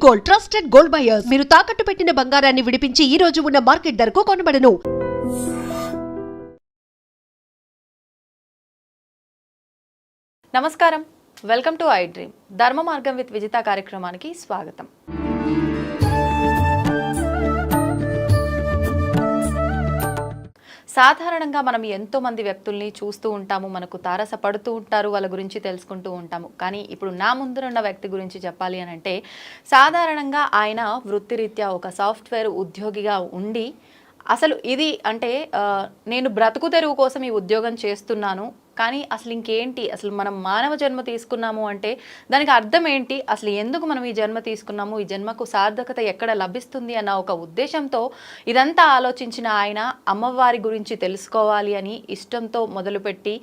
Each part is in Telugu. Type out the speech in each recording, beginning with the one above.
గోల్డ్ ట్రస్టెడ్ గోల్డ్ బయర్స్ మీరు తాకట్టు పెట్టిన బంగారాన్ని విడిపించి ఈ రోజు ఉన్న మార్కెట్ ధరకు కొనబడను. నమస్కారం, వెల్కమ్ టు ఐ డ్రీమ్. ధర్మ మార్గం విత్ విజిత కార్యక్రమానికి స్వాగతం. సాధారణంగా మనం ఎంతో మంది వ్యక్తుల్ని చూస్తూ ఉంటాము, మనకు తారసపడుతూ ఉంటారు, వాళ్ళ గురించి తెలుసుకుంటూ ఉంటాము. కానీ ఇప్పుడు నా ముందున్న వ్యక్తి గురించి చెప్పాలి అని అంటే, సాధారణంగా ఆయన వృత్తిరీత్యా ఒక సాఫ్ట్వేర్ ఉద్యోగిగా ఉండి అసలు ఇది అంటే నేను బ్రతుకు తెరువు కోసం ఈ ఉద్యోగం చేస్తున్నాను, కానీ అసలు ఇంకేంటి, అసలు మనం మానవ జన్మ తీసుకున్నాము అంటే దానికి అర్థం ఏంటి, అసలు ఎందుకు మనం ఈ జన్మ తీసుకున్నాము, ఈ జన్మకు సార్థకత ఎక్కడ లభిస్తుంది అన్న ఒక ఉద్దేశంతో ఇదంతా ఆలోచించిన ఆయన అమ్మవారి గురించి తెలుసుకోవాలి అని ఇష్టంతో మొదలుపెట్టి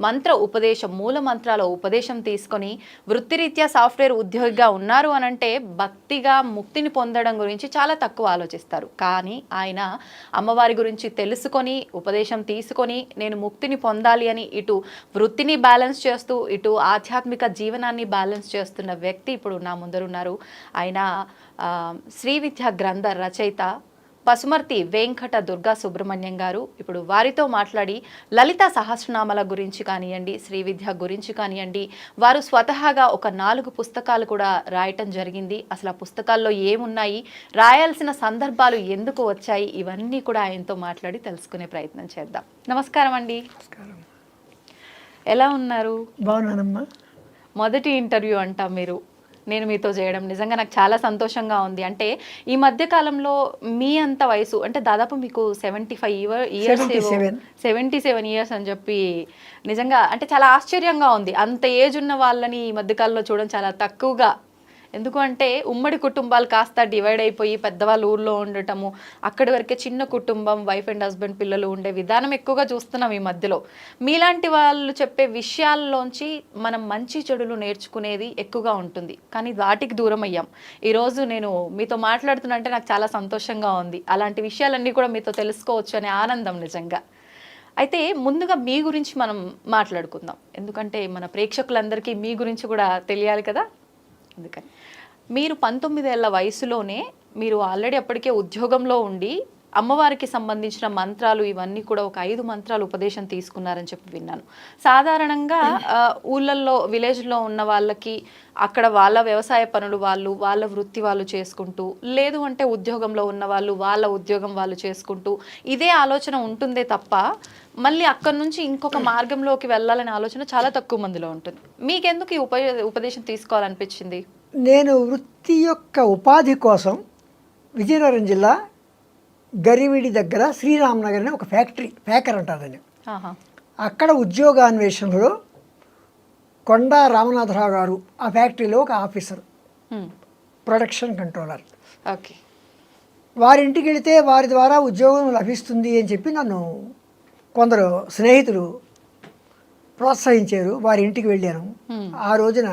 మంత్ర ఉపదేశం, మూల మంత్రాల ఉపదేశం తీసుకొని వృత్తిరీత్యా సాఫ్ట్వేర్ ఉద్యోగిగా ఉన్నారు అనంటే భక్తిగా ముక్తిని పొందడం గురించి చాలా తక్కువ ఆలోచిస్తారు. కానీ ఆయన అమ్మవారి గురించి తెలుసుకొని ఉపదేశం తీసుకొని నేను ముక్తిని పొందాలి అని ఇటు వృత్తిని బ్యాలెన్స్ చేస్తూ ఇటు ఆధ్యాత్మిక జీవనాన్ని బ్యాలెన్స్ చేస్తున్న వ్యక్తి ఇప్పుడు నా ముందరున్నారు. ఆయన శ్రీ విద్యా గ్రంథ రచయిత పసుమర్తి వెంకట దుర్గా సుబ్రహ్మణ్యం గారు. ఇప్పుడు వారితో మాట్లాడి లలిత సహస్రనామాల గురించి కానివ్వండి, శ్రీ విద్య గురించి కానివ్వండి, వారు స్వతహాగా ఒక 4 పుస్తకాలు కూడా రాయటం జరిగింది. అసలు ఆ పుస్తకాల్లో ఏమున్నాయి, రాయాల్సిన సందర్భాలు ఎందుకు వచ్చాయి, ఇవన్నీ కూడా ఆయనతో మాట్లాడి తెలుసుకునే ప్రయత్నం చేద్దాం. నమస్కారం అండి. ఎలా ఉన్నారు? బాగున్నానమ్మా. మొదటి ఇంటర్వ్యూ అంట నేను మీతో చేయడం నిజంగా నాకు చాలా సంతోషంగా ఉంది. అంటే ఈ మధ్య కాలంలో మీ అంత వయసు అంటే దాదాపు మీకు 75 ఇయర్స్ 77 ఇయర్స్ అని చెప్పి నిజంగా అంటే చాలా ఆశ్చర్యంగా ఉంది. అంత ఏజ్ ఉన్న వాళ్ళని ఈ మధ్యకాలంలో చూడడం చాలా తక్కువగా. ఎందుకంటే ఉమ్మడి కుటుంబాలు కాస్త డివైడ్ అయిపోయి పెద్దవాళ్ళు ఊర్లో ఉండటము, అక్కడి వరకే చిన్న కుటుంబం, వైఫ్ అండ్ హస్బెండ్, పిల్లలు ఉండే విధానం ఎక్కువగా చూస్తున్నాం ఈ మధ్యలో. మీలాంటి వాళ్ళు చెప్పే విషయాల్లోంచి మనం మంచి చెడులు నేర్చుకునేది ఎక్కువగా ఉంటుంది, కానీ వాటికి దూరం అయ్యాం. ఈరోజు నేను మీతో మాట్లాడుతున్నంటే నాకు చాలా సంతోషంగా ఉంది. అలాంటి విషయాలన్నీ కూడా మీతో తెలుసుకోవచ్చు అనే ఆనందం నిజంగా. అయితే ముందుగా మీ గురించి మనం మాట్లాడుకుందాం, ఎందుకంటే మన ప్రేక్షకులందరికీ మీ గురించి కూడా తెలియాలి కదా. అందుకని మీరు 19 ఏళ్ల వయసులోనే మీరు ఆల్రెడీ అప్పటికే ఉద్యోగంలో ఉండి అమ్మవారికి సంబంధించిన మంత్రాలు ఇవన్నీ కూడా ఒక 5 మంత్రాలు ఉపదేశం తీసుకున్నారని చెప్పి విన్నాను. సాధారణంగా ఊళ్ళల్లో విలేజ్లో ఉన్న వాళ్ళకి అక్కడ వాళ్ళ వ్యవసాయ పనులు వాళ్ళ వృత్తి వాళ్ళు చేసుకుంటూ, లేదు అంటే ఉద్యోగంలో ఉన్న వాళ్ళు వాళ్ళ ఉద్యోగం వాళ్ళు చేసుకుంటూ ఇదే ఆలోచన ఉంటుందే తప్ప మళ్ళీ అక్కడి నుంచి ఇంకొక మార్గంలోకి వెళ్ళాలనే ఆలోచన చాలా తక్కువ మందిలో ఉంటుంది. మీకెందుకు ఈ ఉపదేశం తీసుకోవాలనిపించింది? నేను వృత్తి యొక్క ఉపాధి కోసం విజయనగరం జిల్లా గరివిడి దగ్గర శ్రీరామనగర్ అనే ఒక ఫ్యాకర్ అంటారని, అక్కడ ఉద్యోగాన్వేషణలో కొండా రామనాథరావు గారు ఆ ఫ్యాక్టరీలో ఒక ఆఫీసర్, ప్రొడక్షన్ కంట్రోలర్. ఓకే. వారింటికి వెళితే వారి ద్వారా ఉద్యోగం లభిస్తుంది అని చెప్పి నన్ను కొందరు స్నేహితులు ప్రోత్సహించారు. వారి ఇంటికి వెళ్ళాను. ఆ రోజున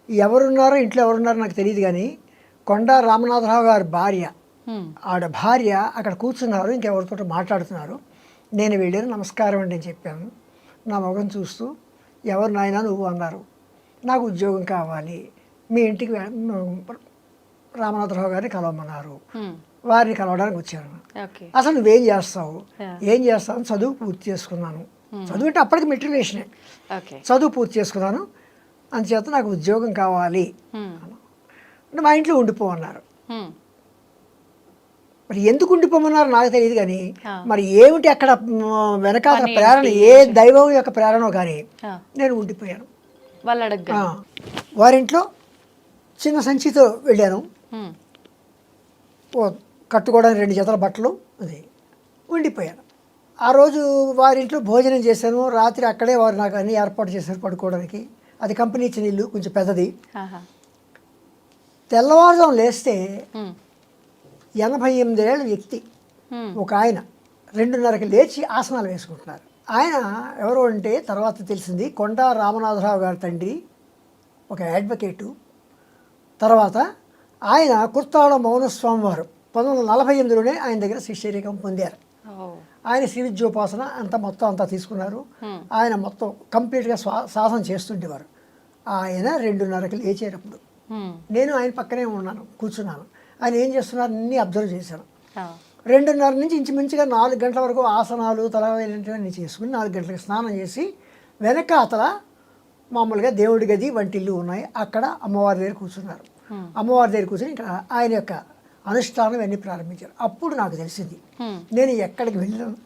ఎవరున్నారో ఇంట్లో ఎవరున్నారో నాకు తెలియదు, కానీ కొండా రామనాథరావు గారి భార్య, ఆవిడ భార్య అక్కడ కూర్చున్నారు, ఇంకెవరితో మాట్లాడుతున్నారు. నేను వెళ్ళాను, నమస్కారం అండి అని చెప్పాను. నా ముఖం చూస్తూ ఎవరు నాయనా నువ్వు అన్నారు. నాకు ఉద్యోగం కావాలి, మీ ఇంటికి రామనాథరావు గారిని కలవమన్నారు. వారిని కలవడానికి వచ్చాను. అసలు నువ్వేం చేస్తావు, ఏం చేస్తావు? చదువు పూర్తి చేసుకున్నాను. చదువు అంటే అప్పటికి మెట్రికులేషనే. చదువు పూర్తి చేసుకున్నాను, అందుచేత నాకు ఉద్యోగం కావాలి అంటే మా ఇంట్లో ఉండిపోమన్నారు. మరి ఎందుకు ఉండిపోమన్నారు నాకు తెలియదు, కానీ మరి ఏమిటి అక్కడ వెనకాల ప్రేరణ, ఏ దైవం యొక్క ప్రేరణ కానీ నేను ఉండిపోయాను. వారింట్లో చిన్న సంచితో వెళ్ళాను. కట్టుకోవడానికి 2 జతల బట్టలు అది ఉండిపోయాను. ఆ రోజు వారింట్లో భోజనం చేశాను. రాత్రి అక్కడే వారు నాకు అన్ని ఏర్పాటు చేశారు పడుకోవడానికి. అది కంపెనీ ఇచ్చిన ఇల్లు, కొంచెం పెద్దది. తెల్లవారుజాము లేస్తే 88 ఏళ్ళ వ్యక్తి ఒక ఆయన 2:30కి లేచి ఆసనాలు వేసుకుంటున్నారు. ఆయన ఎవరు అంటే తర్వాత తెలిసింది కొండా రామనాథరావు గారి తండ్రి, ఒక అడ్వకేటు. తర్వాత ఆయన కుర్తాళ మౌనస్వామి వారు 1948లోనే ఆయన దగ్గర శిష్యరికం పొందారు. ఆయన శ్రీ విద్యోపాసన మొత్తం అంతా తీసుకున్నారు. ఆయన మొత్తం కంప్లీట్గా సాధన చేస్తుండేవారు. ఆయన 2:30కి లేచేటప్పుడు నేను ఆయన పక్కనే ఉన్నాను, కూర్చున్నాను. ఆయన ఏం చేస్తున్నారు అన్నీ అబ్జర్వ్ చేశాను. ఆ. 2:30 నుంచి ఇంచుమించుగా 4 గంటల వరకు ఆసనాలు తలవేలింటివన్నీ చేసుకుని 4 గంటలకు స్నానం చేసి వెనకాతల మామూలుగా దేవుడి గది వంటిల్లు ఉన్నాయి, అక్కడ అమ్మవారి దగ్గర కూర్చున్నారు. అమ్మవారి దగ్గర కూర్చొని ఇంకా ఆయన యొక్క అనుష్ఠానం ఇవన్నీ ప్రారంభించారు. అప్పుడు నాకు తెలిసింది నేను ఎక్కడికి వెళ్ళాను.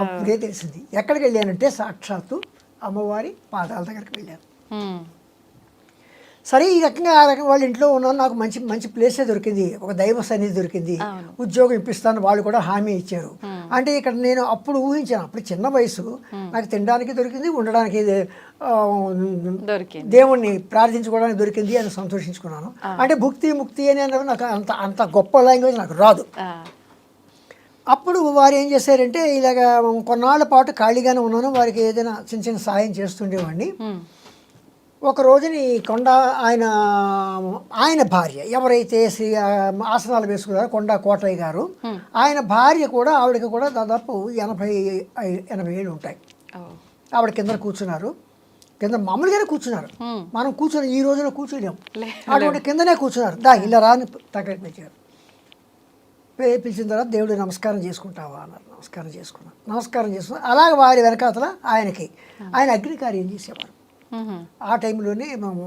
అప్పుడే తెలిసింది. ఎక్కడికి వెళ్ళానంటే సాక్షాత్తు అమ్మవారి పాదాల దగ్గరికి వెళ్ళాను. సరే ఈ రకంగా ఆ రకంగా వాళ్ళ ఇంట్లో ఉన్నాను, నాకు మంచి మంచి ప్లేసే దొరికింది, ఒక దైవ సన్నిధి దొరికింది, ఉద్యోగం ఇప్పిస్తాను వాళ్ళు కూడా హామీ ఇచ్చారు. అంటే ఇక్కడ నేను అప్పుడు ఊహించాను, అప్పుడు చిన్న వయసు, నాకు తినడానికి దొరికింది, ఉండడానికి దేవుణ్ణి ప్రార్థించుకోవడానికి దొరికింది అని సంతోషించుకున్నాను. అంటే భుక్తి ముక్తి అని అన్నది నాకు అంత గొప్ప లాంగ్వేజ్ నాకు రాదు. అప్పుడు వారు ఏం చేశారంటే ఇలాగ కొన్నాళ్ళ పాటు ఖాళీగానే ఉన్నాను, వారికి ఏదైనా చిన్న చిన్న సాయం చేస్తుండేవాడిని. ఒక రోజుని కొండ ఆయన భార్య ఎవరైతే శ్రీ ఆసనాలు వేసుకున్నారో కొండ కోటయ్య గారు, ఆయన భార్య కూడా ఆవిడకి కూడా దాదాపు 80 ఏళ్ళు ఉంటాయి. ఆవిడ కింద కూర్చున్నారు, కింద మామూలుగానే కూర్చున్నారు. మనం కూర్చొని ఈ రోజులో కూర్చోలేము, అటువంటి కిందనే కూర్చున్నారు. ఇలా రాని తగ్గ పిలిచారు. పిలిచిన తర్వాత దేవుడు నమస్కారం చేసుకుంటావా అన్నారు. నమస్కారం చేసుకున్నాను. అలాగే వారి వెనకాతల ఆయన అగ్నికార్యం చేసేవారు. ఆ టైంలోనే మేము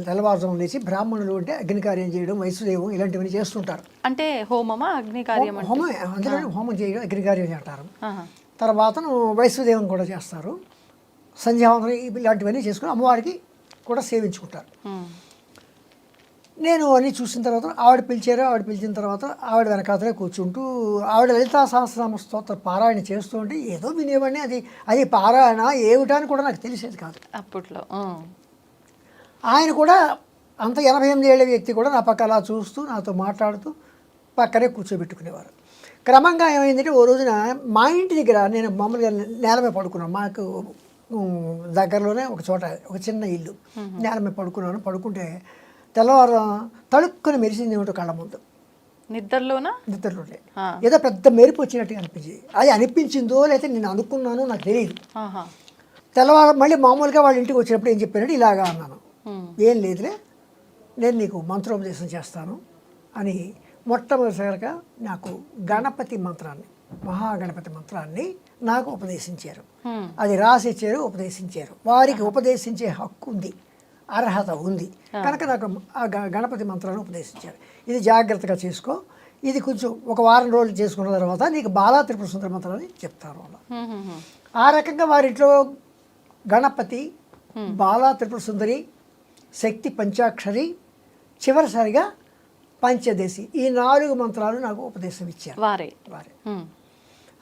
తెల్లవారుజాము లేచి బ్రాహ్మణులు అంటే అగ్నికార్యం చేయడం, వైశ్వదేవం ఇలాంటివన్నీ చేస్తుంటారు. అంటే హోమమా అగ్నికార్యం? హోమం, అందులో హోమం చేయడం అగ్నికార్యం చేస్తారు. తర్వాత వైశ్వదేవం కూడా చేస్తారు. సంధ్యావందనం ఇలాంటివన్నీ చేసుకుని అమ్మవారికి కూడా సేవించుకుంటారు. నేను అన్నీ చూసిన తర్వాత ఆవిడ పిలిచిన తర్వాత ఆవిడ వెనకాతలే కూర్చుంటూ ఆవిడ లలితా సహస్రనామ స్తోత్ర పారాయణ చేస్తూ ఉంటే ఏదో వినేవాడిని. అది పారాయణ ఏమిటని కూడా నాకు తెలిసేది కాదు అప్పట్లో. ఆయన కూడా అంత 88 ఏళ్ల వ్యక్తి కూడా నా పక్క అలా చూస్తూ నాతో మాట్లాడుతూ పక్కనే కూర్చోబెట్టుకునేవారు. క్రమంగా ఏమైందంటే ఓ రోజున మా ఇంటి దగ్గర నేను మామూలుగా నేల మీద పడుకున్నాను. మాకు దగ్గరలోనే ఒక చోట ఒక చిన్న ఇల్లు, నేల మీద పడుకుంటే తెల్లవారు తడుక్కుని మెరిసింది ఏమిటో కళ్ళ ముందు. నిద్రలోనే ఏదో పెద్ద మెరుపు వచ్చినట్టుగా అనిపించింది. అది అనిపించిందో లేకపోతే నేను అనుకున్నానో నాకు తెలియదు. తెల్లవారు మళ్ళీ మామూలుగా వాళ్ళ ఇంటికి వచ్చినప్పుడు ఏం చెప్పానంటే ఇలాగా అన్నాను, ఏం లేదులే నేను నీకు మంత్రోపదేశం చేస్తాను అని మొట్టమొదటిసారిగా నాకు గణపతి మంత్రాన్ని, మహాగణపతి మంత్రాన్ని నాకు ఉపదేశించారు. అది రాసిచ్చారు, ఉపదేశించారు. వారికి ఉపదేశించే హక్కు ఉంది, అర్హత ఉంది కనుక నాకు ఆ గణపతి మంత్రాన్ని ఉపదేశించారు. ఇది జాగ్రత్తగా చేసుకో, ఇది కొంచెం ఒక వారం రోజులు చేసుకున్న తర్వాత నీకు బాలా త్రిపుర సుందర మంత్రాన్ని చెప్తాను. ఆ రకంగా వారింట్లో గణపతి, బాలా త్రిపుర సుందరి, శక్తి పంచాక్షరి, చివరిసారిగా పంచదశి, ఈ 4 మంత్రాలు నాకు ఉపదేశం ఇచ్చారు వారే.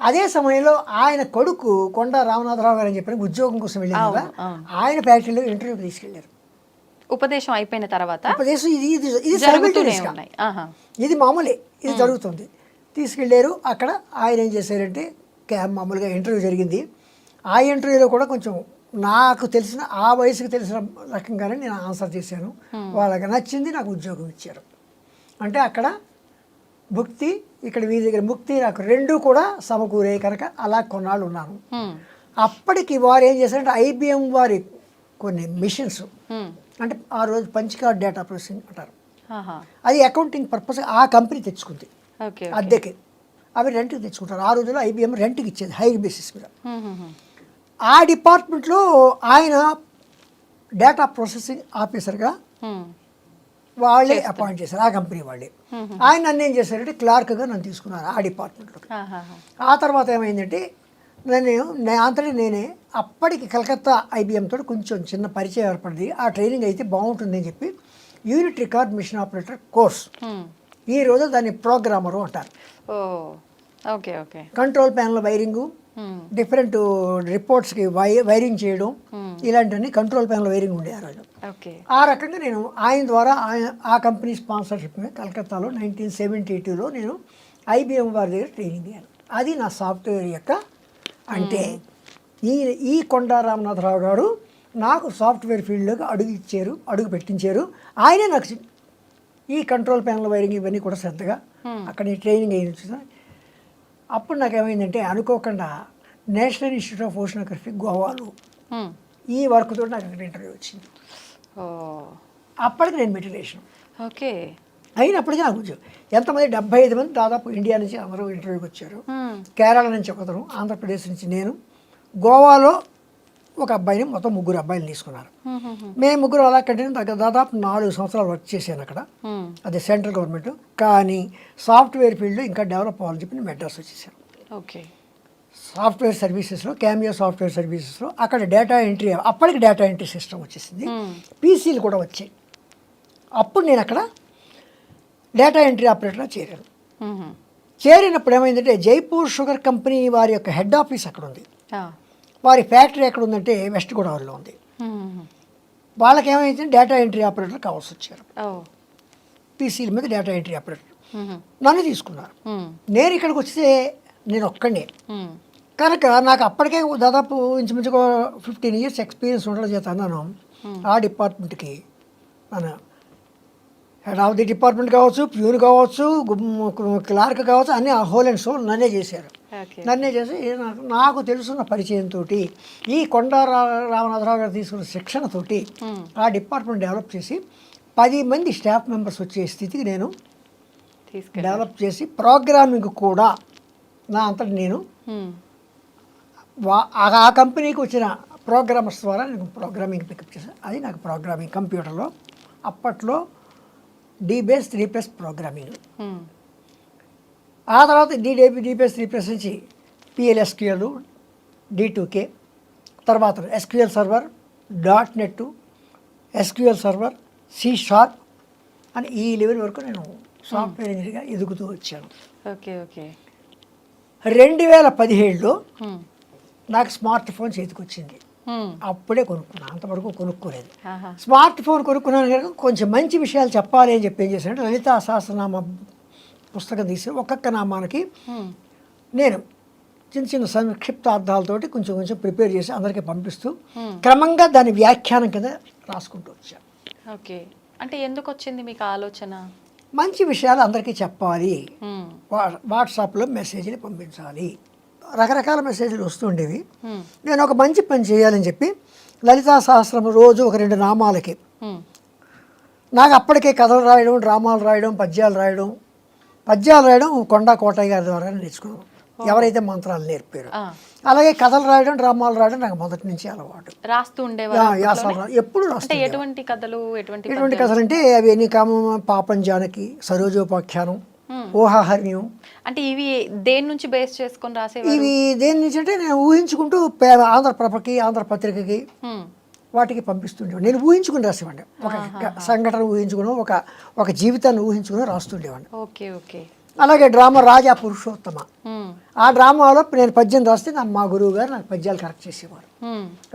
అదే సమయంలో ఆయన కొడుకు కొండ రామనాథరావు గారు అని చెప్పి ఉద్యోగం కోసం వెళ్ళారు కదా, ఆయన ఫ్యాక్టరీలో ఇంటర్వ్యూకి తీసుకెళ్లారు. ఉపదేశం అయిపోయిన తర్వాత ఉపదేశం ఇది మామూలే, ఇది జరుగుతుంది. తీసుకెళ్ళారు. అక్కడ ఆయన ఏం చేశారంటే మామూలుగా ఇంటర్వ్యూ జరిగింది. ఆ ఇంటర్వ్యూలో కూడా కొంచెం నాకు తెలిసిన ఆ వయసుకు తెలిసిన రకంగానే నేను ఆన్సర్ చేశాను. వాళ్ళకి నచ్చింది, నాకు ఉద్యోగం ఇచ్చారు. అంటే అక్కడ భుక్తి, ఇక్కడ వీరి దగ్గర ముక్తి, నాకు 2 కూడా సమకూరే కనుక అలా కొన్నాళ్ళు ఉన్నాను. అప్పటికి వారు ఏం చేశారంటే IBM వారి కొన్ని మిషన్స్, అంటే ఆ రోజు పంచికార్డ్ డేటా ప్రాసెసింగ్ అంటారు, అది అకౌంటింగ్ పర్పస్ ఆ కంపెనీ తెచ్చుకుంది అద్దెకి. అవి రెంట్కి తెచ్చుకుంటారు. ఆ రోజుల్లో IBM రెంట్కి ఇచ్చేది హై బేసిస్ మీద. ఆ డిపార్ట్మెంట్లో ఆయన డేటా ప్రాసెసింగ్ ఆఫీసర్గా వాళ్ళే అపాయింట్ చేశారు, ఆ కంపెనీ వాళ్ళే. ఆయన నన్ను ఏం చేశారంటే క్లార్క్గా నన్ను తీసుకున్నారు ఆ డిపార్ట్మెంట్లోకి. ఆ తర్వాత ఏమైందంటే నేనే అప్పటికి కలకత్తా IBM తోటి కొంచెం చిన్న పరిచయం ఏర్పడింది. ఆ ట్రైనింగ్ అయితే బాగుంటుందని చెప్పి unit record machine operator course, ఈ రోజు దాన్ని ప్రోగ్రామరు అంటారు. కంట్రోల్ ప్యానల్ వైరింగు, డిఫరెంట్ రిపోర్ట్స్కి వైరింగ్ చేయడం, ఇలాంటివన్నీ కంట్రోల్ ప్యానల్ వైరింగ్ ఉండే ఆ రోజు. ఆ రకంగా నేను ఆయన ద్వారా ఆ కంపెనీ స్పాన్సర్షిప్ మీద కలకత్తాలో 1972లో నేను IBM వారి దగ్గర ట్రైనింగ్ అయ్యాను. అది నా సాఫ్ట్వేర్ యొక్క అంటే ఈ కొండ రామనాథరావు గారు నాకు సాఫ్ట్వేర్ ఫీల్డ్లోకి అడుగు పెట్టించారు. ఆయనే నాకు ఈ కంట్రోల్ ప్యానల్ వైరింగ్ ఇవన్నీ కూడా శ్రద్ధగా అక్కడ ట్రైనింగ్ అయ్యింది. అప్పుడు నాకు ఏమైందంటే అనుకోకుండా నేషనల్ ఇన్స్టిట్యూట్ ఆఫ్ ఓషనోగ్రఫీ గోవాలో ఈ వర్క్ తోటి నాకు అక్కడ ఇంటర్వ్యూ వచ్చింది. అప్పటికి నేను మెట్రికులేషన్ ఓకే. అయినప్పటికీ నాకు ఉద్యోగం. ఎంతమంది 75 మంది దాదాపు ఇండియా నుంచి అందరూ ఇంటర్వ్యూకి వచ్చారు. కేరళ నుంచి ఒకతను, ఆంధ్రప్రదేశ్ నుంచి నేను, గోవాలో ఒక అబ్బాయిని, మొత్తం 3 అబ్బాయిలు తీసుకున్నారు. మేము 3 అలా కంటిన్యూ దాదాపు 4 సంవత్సరాలు వర్క్ చేశాను అక్కడ. అది సెంట్రల్ గవర్నమెంట్. కానీ సాఫ్ట్వేర్ ఫీల్డ్లో ఇంకా డెవలప్ అవ్వాలని చెప్పి నేను మెడ్రాస్ వచ్చేసాను. ఓకే. సాఫ్ట్వేర్ సర్వీసెస్లో, క్యామియో సాఫ్ట్వేర్ సర్వీసెస్లో అక్కడ డేటా ఎంట్రీ, అప్పటికి డేటా ఎంట్రీ సిస్టమ్ వచ్చేసింది, పీసీలు కూడా వచ్చాయి. అప్పుడు నేను అక్కడ డేటా ఎంట్రీ ఆపరేటర్గా చేరాను. చేరినప్పుడు ఏమైందంటే జైపూర్ షుగర్ కంపెనీ వారి యొక్క హెడ్ ఆఫీస్ అక్కడ ఉంది. వారి ఫ్యాక్టరీ ఎక్కడ ఉందంటే వెస్ట్ గోదావరిలో ఉంది. వాళ్ళకి ఏమైంది, డేటా ఎంట్రీ ఆపరేటర్ కావాల్సి వచ్చారు. పీసీల మీద డేటా ఎంట్రీ ఆపరేటర్ నన్ను తీసుకున్నారు. నేను ఇక్కడికి వస్తే నేను ఒక్కడే కనుక నాకు అప్పటికే దాదాపు ఇంచుమించుగా 15 years ఎక్స్పీరియన్స్ ఉండడం చేత అన్నాను ఆ డిపార్ట్మెంట్కి. మన హెడ్ ఆఫ్ ది డిపార్ట్మెంట్ కావచ్చు, ప్యూన్ కావచ్చు, క్లార్క్ కావచ్చు, అన్నీ ఆ హోల్ అండ్ సోల్ నన్నే చేశారు. నన్నే చేసి నాకు తెలుసున్న పరిచయంతో ఈ కొండా రామనాథరావు గారు తీసుకున్న శిక్షణతోటి ఆ డిపార్ట్మెంట్ డెవలప్ చేసి 10 మంది స్టాఫ్ మెంబర్స్ వచ్చే స్థితికి నేను డెవలప్ చేసి ప్రోగ్రామింగ్ కూడా నా అంతటి నేను ఆ కంపెనీకి వచ్చిన ప్రోగ్రామర్స్ ద్వారా నేను ప్రోగ్రామింగ్ పికప్ చేశాను. అది నాకు ప్రోగ్రామింగ్ కంప్యూటర్లో అప్పట్లో D-Base 3+ ప్రోగ్రామింగ్. ఆ తర్వాత D-Base 3+ నుంచి PLSQL, D2K, తర్వాత SQL server, .NET, SQL server, C# అని ఈ లెవెల్ వరకు నేను సాఫ్ట్వేర్ ఇంజనీర్గా ఎదుగుతూ వచ్చాను. ఓకే. ఓకే. 2017లో నాకు స్మార్ట్ ఫోన్ చేతికి వచ్చింది. అప్పుడే కొనుక్కున్నాను, అంతవరకు కొనుక్కోలేదు. స్మార్ట్ ఫోన్ కొనుక్కున్నాను కనుక కొంచెం మంచి విషయాలు చెప్పాలి అని చెప్పి ఏం చేశానంటే లలితా సహస్రనామ పుస్తకం తీసి ఒక్కొక్క నామానికి నేను చిన్న చిన్న సంక్షిప్తార్థాలతోటి కొంచెం కొంచెం ప్రిపేర్ చేసి అందరికీ పంపిస్తూ క్రమంగా దాని వ్యాఖ్యానం కింద రాసుకుంటూ వచ్చాను. ఓకే. అంటే ఎందుకు వచ్చింది మీకు ఆలోచన? మంచి విషయాలు అందరికీ చెప్పాలి, వాట్సాప్లో మెసేజ్లు పంపించాలి, రకరకాల మెసేజ్లు వస్తుండేవి. నేను ఒక మంచి పని చేయాలని చెప్పి లలితా సహస్రం రోజు ఒక 2 నామాలకి నాకు అప్పటికే కథలు రాయడం, డ్రామాలు రాయడం, పద్యాలు రాయడం కొండా కోటయ్య గారి ద్వారా నేర్చుకున్నాను, ఎవరైతే మంత్రాలు నేర్పారు. అలాగే కథలు రాయడం, డ్రామాలు రాయడం నాకు మొదటి నుంచి అలవాటు. రాస్తూ ఉండేవారు ఎప్పుడు ఎటువంటి కథలు? ఎటువంటి కథలు అంటే అవి ఎన్ని పాపం జానకి, సరోజోపాఖ్యానం, ఊహాహర్ణ్యం. అంటే ఇవి దేని నుంచి బేస్ చేసుకొని రాసేవారు? ఇవి దేని నుంచి అంటే నేను ఊహించుకుంటూ ఆంధ్రప్రభకి, ఆంధ్రపత్రికకి వాటికి పంపిస్తుండేవాడిని. నేను ఊహించుకుని రాసేవాడిని, ఒక సంఘటన ఊహించుకుని, ఒక జీవితాన్ని ఊహించుకుని రాస్తుండేవాడిని. ఓకే. ఓకే. అలాగే డ్రామా రాజా పురుషోత్తమ, ఆ డ్రామాలో నేను పద్యం రాస్తే మా గురువు గారు నాకు పద్యాలు కరెక్ట్ చేసేవారు.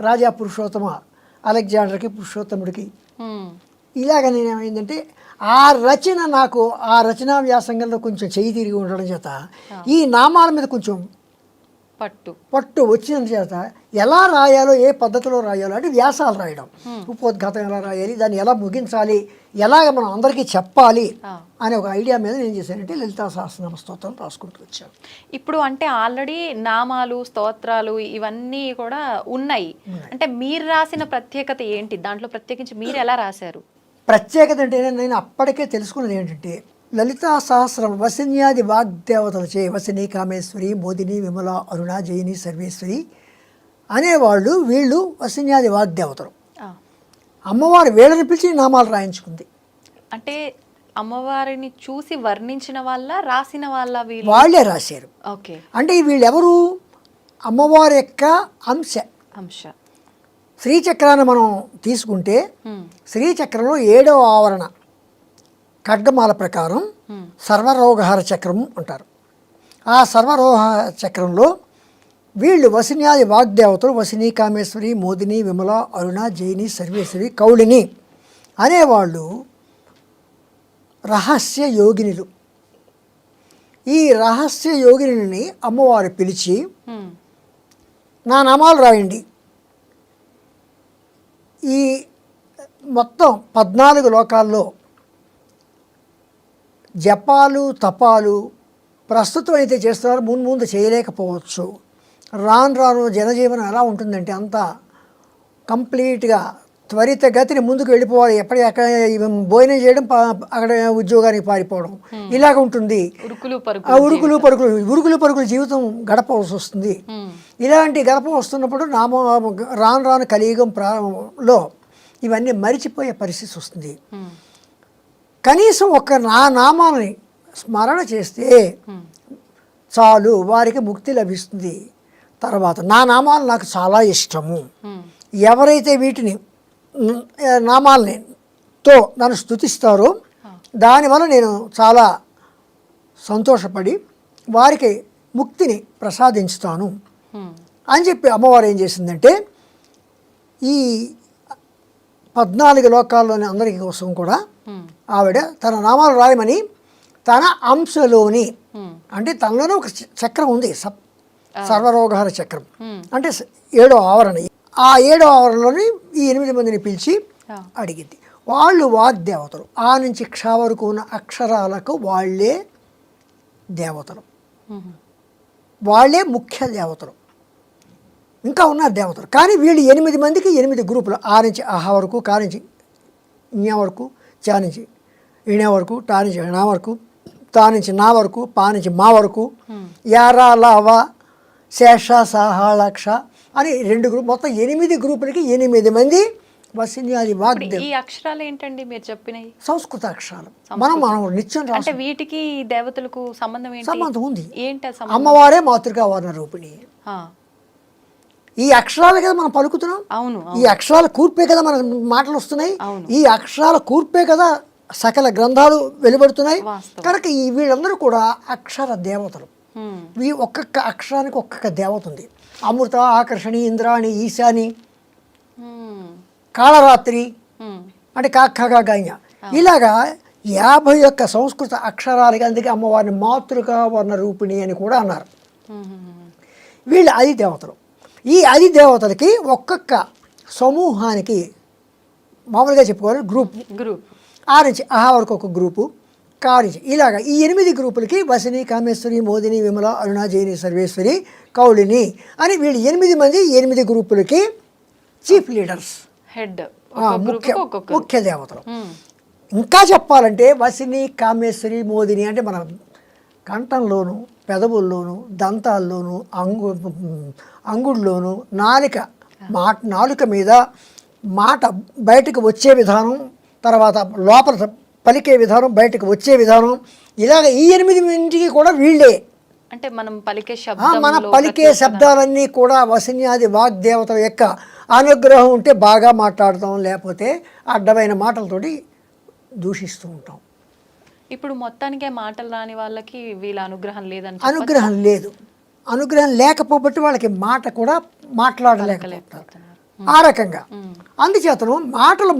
రాజా పురుషోత్తమ, అలెగ్జాండర్కి, పురుషోత్తముడికి, ఇలాగ నేనేమైందంటే ఆ రచన నాకు ఆ రచనా వ్యాసంగంలో కొంచెం చెయ్యి తిరిగి ఉండడం చేత ఈ నామాల మీద కొంచెం పట్టు వచ్చిన చేత ఎలా రాయాలో, ఏ పద్ధతిలో రాయాలో అంటే వ్యాసాలు రాయడం, ఉపోద్ఘాతం ఎలా రాయాలి, దాన్ని ఎలా ముగించాలి, ఎలాగ మనం అందరికీ చెప్పాలి అనే ఒక ఐడియా మీద నేను చేశానంటే లలితా సహస్రనామ స్తోత్రం రాసుకుంటూ వచ్చాను. ఇప్పుడు అంటే ఆల్రెడీ నామాలు, స్తోత్రాలు ఇవన్నీ కూడా ఉన్నాయి. అంటే మీరు రాసిన ప్రత్యేకత ఏంటి? దాంట్లో ప్రత్యేకించి మీరు ఎలా రాశారు? ప్రత్యేకత అంటే నేను అప్పటికే తెలుసుకున్నది ఏంటంటే లలితా సహస్రం వసిన్యాది వాగ్దేవతలచే వసిని, కామేశ్వరి, మోదిని, విమల, అరుణ, జయిని, సర్వేశ్వరి అనేవాళ్ళు వీళ్ళు వసిన్యాది వాగ్దేవతలు. అమ్మవారు వీళ్ళని పిలిచి నామాలు రాయించుకుంది. అంటే అమ్మవారిని చూసి వర్ణించిన వాళ్ళ, రాసిన వాళ్ళ? వాళ్ళే రాశారు. ఓకే. అంటే వీళ్ళెవరు? అమ్మవారి యొక్క అంశ. శ్రీచక్రాన్ని మనం తీసుకుంటే శ్రీచక్రంలో 7వ ఆవరణ ఖడ్గమాల ప్రకారం సర్వరోగహార చక్రం అంటారు. ఆ సర్వరోగహార చక్రంలో వీళ్ళు వసిన్యాది వాగ్దేవతలు వసిని, కామేశ్వరి, మోదిని, విమల, అరుణ, జయిని, సర్వేశ్వరి, కౌళిని అనేవాళ్ళు రహస్య యోగినులు. ఈ రహస్య యోగిని అమ్మవారు పిలిచి నా నామాలు రాయండి, ఈ మొత్తం 14 లోకాల్లో జపాలు, తపాలు ప్రస్తుతం అయితే చేస్తున్నారు, ముందు చేయలేకపోవచ్చు. రాను జనజీవనం ఎలా ఉంటుందంటే అంతా కంప్లీట్గా త్వరితగతిని ముందుకు వెళ్ళిపోవాలి. ఎక్కడ భోజనం చేయడం, అక్కడ ఉద్యోగానికి పారిపోవడం, ఇలాగ ఉంటుంది. ఉరుకులు పరుగులు జీవితం గడపవలసి వస్తుంది. ఇలాంటి గడప వస్తున్నప్పుడు రాను కలియుగంలో ఇవన్నీ మరిచిపోయే పరిస్థితి వస్తుంది. కనీసం నా నామాలని స్మరణ చేస్తే చాలు, వారికి ముక్తి లభిస్తుంది. తర్వాత నా నామాలు నాకు చాలా ఇష్టము. ఎవరైతే వీటిని నామాలతో నన్ను స్తుతిస్తారో దానివల్ల నేను చాలా సంతోషపడి వారికి ముక్తిని ప్రసాదించుతాను అని చెప్పి అమ్మవారు ఏం చేసిందంటే, ఈ 14 లోకాల్లోని అందరికీ కోసం కూడా ఆవిడ తన నామాలు రాయమని తన అంశలోని, అంటే తనలోనే ఒక చక్రం ఉంది, సర్వరోగహర చక్రం, అంటే 7వ ఆవరణ. ఆ 7వ ఆవరణలోని ఈ 8 మందిని పిలిచి అడిగింది. వాళ్ళు వాగ్దేవతలు. ఆ నుంచి క్ష వరకు ఉన్న అక్షరాలకు వాళ్ళే దేవతలు, వాళ్ళే ముఖ్య దేవతలు. ఇంకా ఉన్నారు దేవతలు, కానీ వీళ్ళు 8 మందికి 8 గ్రూపులు. ఆ నుంచి ఆహా వరకు, కా నుంచి జ్ఞ వరకు, చా నుంచి ఇణ వరకు, టా నుంచి నా వరకు, తా నుంచి నా వరకు, పా నుంచి మా వరకు, యారా లావా శేష సహాళక్ష అని 2 గ్రూప్, మొత్తం 8 గ్రూపులకి 8 మంది వసిన్యాది వాగ్దేవ. ఈ అక్షరాలు ఏంటండి మీరు చెప్పినవి? సంస్కృత అక్షరాలు. మనం నిత్యం అంటే వీటికి దేవతలకు సంబంధం ఏంటి? సంబంధం ఉంది. ఏంటి? అమ్మవారే మాతృకా వర్ణ రూపిణి. ఈ అక్షరాలు కదా మనం పలుకుతున్నాం. అవును. ఈ అక్షరాల కూర్పే కదా మన మాటలు వస్తున్నాయి. ఈ అక్షరాల కూర్పే కదా సకల గ్రంథాలు వెలువడుతున్నాయి. కనుక వీళ్ళందరూ కూడా అక్షర దేవతలు. ఒక్కొక్క అక్షరానికి ఒక్కొక్క దేవత ఉంది. అమృత, ఆకర్షణి, ఇంద్రాణి, ఈశాని, కాళరాత్రి, అంటే కాక్కగా గాయ, ఇలాగా 51 సంస్కృత అక్షరాలకి. అందుకే అమ్మవారిని మాతృకా వర్ణ రూపిణి అని కూడా అన్నారు. వీళ్ళు 10 దేవతలు. ఈ 10 దేవతలకి ఒక్కొక్క సమూహానికి మామూలుగా చెప్పుకోవాలి గ్రూప్. ఆ నుంచి ఆహా వరకు ఒక గ్రూపు, కా నుంచి ఇలాగా ఈ 8 గ్రూపులకి వసిని, కామేశ్వరి, మోదిని, విమల, అరుణ, జైని, సర్వేశ్వరి, కౌళిని అని వీళ్ళు 8 మంది 8 గ్రూపులకి చీఫ్ లీడర్స్, హెడ్, ముఖ్య దేవతలు. ఇంకా చెప్పాలంటే వసిని, కామేశ్వరి, మోదిని అంటే మన కంఠంలోను, పెదవుల్లోను, దంతాల్లోను, అంగుళ్ళలోను, నాలుక మీద మాట బయటకు వచ్చే విధానం, తర్వాత లోపల పలికే విధానం, బయటకు వచ్చే విధానం, ఇలాగ ఈ 8 మందికి కూడా వీళ్ళే. అంటే మన పలికే శబ్దాలన్నీ కూడా వసిన్యాది వాగ్దేవతల యొక్క అనుగ్రహం ఉంటే బాగా మాట్లాడతాం, లేకపోతే అడ్డమైన మాటలతోటి దూషిస్తూ ఉంటాం. ఇప్పుడు మొత్తానికే మాటలు రాని వాళ్ళకి వీళ్ళ అనుగ్రహం లేదని, అనుగ్రహం లేదు. అనుగ్రహం లేకపోబట్టి వాళ్ళకి మాట కూడా మాట్లాడలేకపోతారు. ఆ రకంగా అందుచేతను మాటలు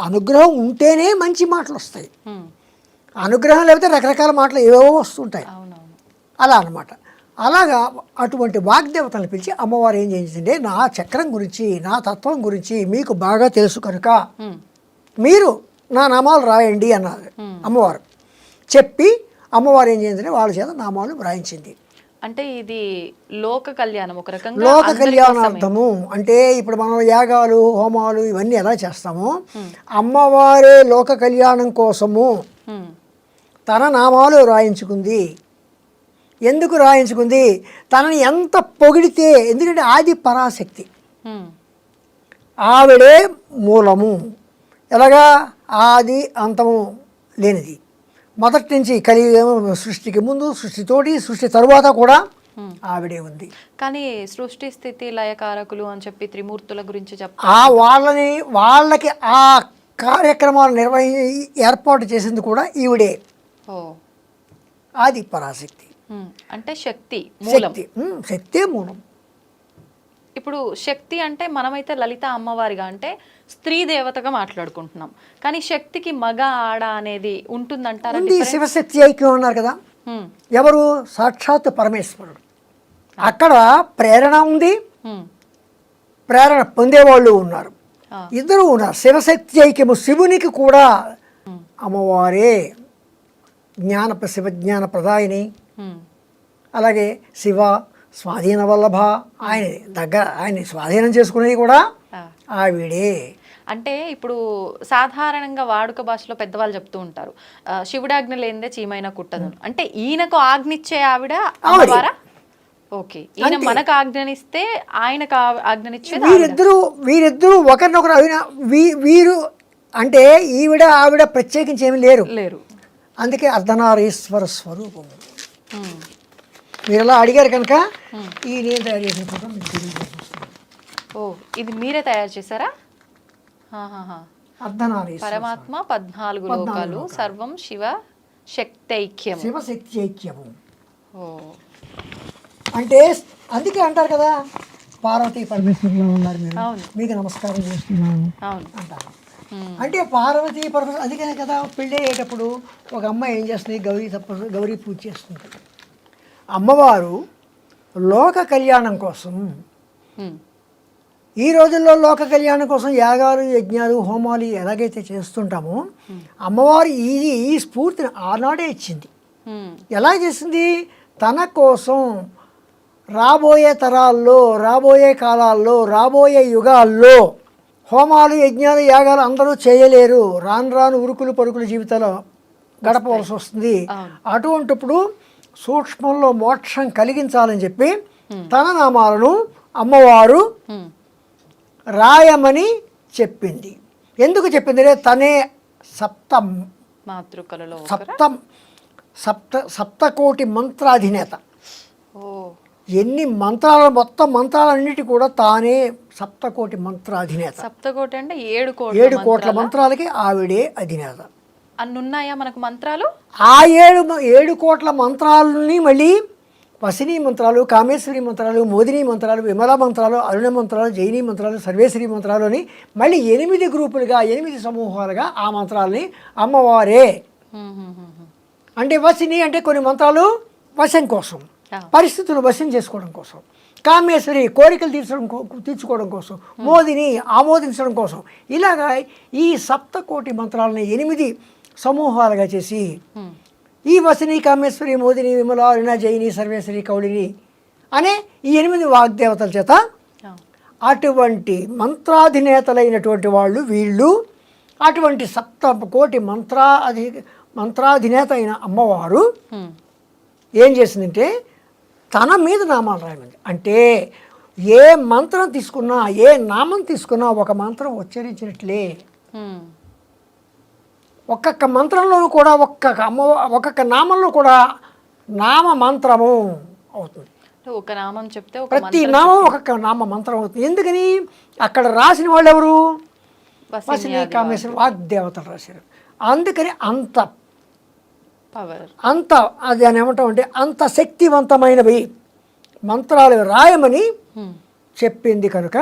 అనుగ్రహం ఉంటేనే మంచి మాటలు వస్తాయి. అనుగ్రహం లేకపోతే రకరకాల మాటలు ఏవేవో వస్తుంటాయి. అలా అన్నమాట. అలాగా అటువంటి వాగ్దేవతలను పిలిచి అమ్మవారు ఏం చేసిందంటే, నా చక్రం గురించి, నా తత్వం గురించి మీకు బాగా తెలుసు కనుక మీరు నా నామాలు రాయండి అన్నారు అమ్మవారు. చెప్పి అమ్మవారు ఏం చేసిందంటే వాళ్ళ చేత నామాలు వ్రాయించింది. అంటే ఇది లోక కళ్యాణం, ఒక రకంగా లోక కళ్యాణార్థము. అంటే ఇప్పుడు మనం యాగాలు, హోమాలు ఇవన్నీ ఎలా చేస్తామో, అమ్మవారే లోక కళ్యాణం కోసము తన నామాలు రాయించుకుంది. ఎందుకు రాయించుకుంది? తనని ఎంత పొగిడితే, ఎందుకంటే ఆది పరాశక్తి, ఆవిడే మూలము. ఎలాగా? ఆది అంతము లేనిది. మొదటి నుంచి కలియుగం, సృష్టికి ముందు, సృష్టితోటి, సృష్టి తరువాత కూడా ఆవిడే ఉంది. కానీ సృష్టి స్థితి లయకారకులు అని చెప్పి త్రిమూర్తుల గురించి చెప్తారు. వాళ్ళకి ఆ కార్యక్రమాలు ఏర్పాటు చేసింది కూడా ఈవిడే. ఆది పరాశక్తి అంటే శక్తి మూలం. శక్తే మూలం. ఇప్పుడు శక్తి అంటే మనమైతే లలిత అమ్మవారిగా అంటే స్త్రీ దేవతగా మాట్లాడుకుంటున్నాం, కానీ శక్తికి మగ ఆడ అనేది ఉంటుందంటారా? శివశక్తి ఐక్యం ఉన్నారు కదా, ఎవరు? సాక్షాత్ పరమేశ్వరుడు. అక్కడ ప్రేరణ ఉంది, ప్రేరణ పొందేవాళ్ళు ఉన్నారు, ఇద్దరు ఉన్నారు. శివశక్తి ఐక్యము. శివునికి కూడా అమ్మవారే శివజ్ఞాన ప్రదాయిని. అలాగే శివ స్వాధీన వల్లభ, ఆయన దగ్గర ఆయన స్వాధీనం చేసుకునేది కూడా ఆవిడే. అంటే ఇప్పుడు సాధారణంగా వాడుక భాషలో పెద్దవాళ్ళు చెప్తూ ఉంటారు, శివుడాజ్ఞ లేనిదే చీమైనా కుట్టదు. అంటే ఈయనకు ఆజ్ఞిచ్చే ఆవిడ అమ్మవారా? ఓకే, ఈయన మనకు ఆజ్ఞనిస్తే ఆయనకు ఆజ్ఞనిచ్చేది వీరిద్దరూ ఒకరినొకరు వీరు అంటే ఆవిడ ప్రత్యేకించి ఏమి లేరు. అందుకే అర్ధనారీశ్వర స్వరూపము. మీరు అలా అడిగారు కనుక ఈ నేను తయారు చేసిన ఫోటో మీకు తెలియజేస్తున్నాను. ఓ, ఇది మీరే తయారు చేశారా? అర్ధనారీశ్వర పరమాత్మ 14 లోకాలు సర్వం శివ శక్తైక్యం. శివశక్తి ఐక్యము. ఓ, అంటే అందుకే అంటారు కదా, పార్వతీ పరమేశ్వరులో ఉన్నారు మీరు, మీకు నమస్కారం చేస్తున్నాను అంటారు. అంటే పార్వతీ పరమేశ్వరు. అందుకనే కదా పెళ్ళి అయ్యేటప్పుడు ఒక అమ్మాయి ఏం చేస్తుంది, గౌరీ పూజ చేస్తుంది. అమ్మవారు లోక కళ్యాణం కోసం, ఈ రోజుల్లో లోక కళ్యాణం కోసం యాగాలు యజ్ఞాలు హోమాలు ఎలాగైతే చేస్తుంటామో అమ్మవారు ఈ స్ఫూర్తిని ఆనాడే ఇచ్చింది. ఎలా చేసింది? తన కోసం రాబోయే తరాల్లో, రాబోయే కాలాల్లో, రాబోయే యుగాల్లో హోమాలు యజ్ఞాలు యాగాలు అందరూ చేయలేరు, రాను రాను ఉరుకులు పరుకుల జీవితాలు గడపవలసి వస్తుంది. అటువంటిప్పుడు సూక్ష్మంలో మోక్షం కలిగించాలని చెప్పి తన నామాలను అమ్మవారు రాయమని చెప్పింది. ఎందుకు చెప్పింది? తనే మాతృకలలో సప్తకోటి మంత్రాధినేత. ఎన్ని మంత్రాలు, మొత్తం మంత్రాలన్నిటి కూడా తానే సప్తకోటి మంత్రాధినేత. సప్తకోటి అంటే 7 కోట్ల మంత్రాలకి ఆవిడే అధినేత. అన్నున్నాయా మనకు మంత్రాలు? ఆ 7 కోట్ల మంత్రాలని మళ్ళీ వసినీ మంత్రాలు, కామేశ్వరి మంత్రాలు, మోదిని మంత్రాలు, విమలా మంత్రాలు, అరుణ మంత్రాలు, జైనీ మంత్రాలు, సర్వేశ్వరి మంత్రాలు అని మళ్ళీ 8 గ్రూపులుగా 8 సమూహాలుగా ఆ మంత్రాలని అమ్మవారే. అంటే వసిని అంటే కొన్ని మంత్రాలు వశం కోసం, పరిస్థితులు వశం చేసుకోవడం కోసం, కామేశ్వరి కోరికలు తీర్చుకోవడం కోసం, మోదిని ఆమోదించడం కోసం, ఇలాగా ఈ సప్తకోటి మంత్రాలని 8 సమూహాలుగా చేసి ఈ వసిని, కామేశ్వరి, మోదిని, విమల, అరుణ, జైని, సర్వేశ్వరి, కౌళిని అనే ఈ 8 వాగ్దేవతల చేత అటువంటి మంత్రాధినేతలైనటువంటి వాళ్ళు వీళ్ళు. అటువంటి సప్తకోటి మంత్రాధినేత అయిన అమ్మవారు ఏం చేసిందంటే తన మీద నామాలు రాయమంది. అంటే ఏ మంత్రం తీసుకున్నా, ఏ నామం తీసుకున్నా ఒక మంత్రం ఉచ్చరించినట్లే. ఒక్కొక్క మంత్రంలోనూ కూడా ఒక్కొక్క నామంలో కూడా నామ మంత్రము అవుతుంది. ఒక నామం చెప్తే ప్రతి నామం ఒక్కొక్క నామ మంత్రం అవుతుంది. ఎందుకని? అక్కడ రాసిన వాళ్ళు ఎవరు? వసిని, కామేశ్వరి వాగ్దేవతలు రాశారు. అందుకని అంత అది అని ఏమంటామంటే అంత శక్తివంతమైనవి మంత్రాలు రాయమని చెప్పింది కనుక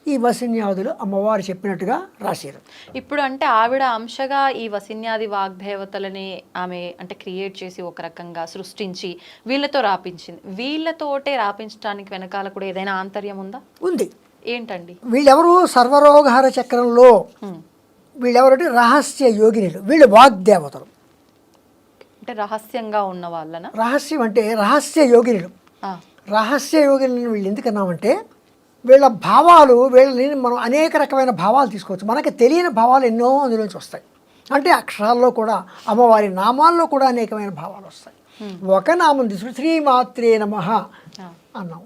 ఈ వసిన్యాదులు అమ్మవారు చెప్పినట్టుగా రాశారు. ఇప్పుడు అంటే ఆవిడ అంశగా ఈ వసిన్యాది వాగ్దేవతలని ఆమె అంటే క్రియేట్ చేసి ఒక రకంగా సృష్టించి వీళ్ళతో రాపించింది. వీళ్ళతోటే రాపించడానికి వెనకాల కూడా ఏదైనా ఆంతర్యం ఉందా? ఉంది. ఏంటండి? వీళ్ళెవరు? సర్వరోగహర చక్రంలో వీళ్ళెవరంటే రహస్య యోగినులు. వీళ్ళు వాగ్దేవతలు. అంటే రహస్యంగా ఉన్న వాళ్ళన? రహస్యం అంటే రహస్య యోగినులు. రహస్య యోగినులు వీళ్ళు ఎందుకన్నామంటే వీళ్ళ భావాలు, వీళ్ళని మనం అనేక రకమైన భావాలు తీసుకోవచ్చు. మనకి తెలియని భావాలు ఎన్నో అందులోంచి వస్తాయి. అంటే అక్షరాల్లో కూడా, అమ్మవారి నామాల్లో కూడా అనేకమైన భావాలు వస్తాయి. ఒక నామం తీసుకుని శ్రీమాత్రే నమః అన్నాం.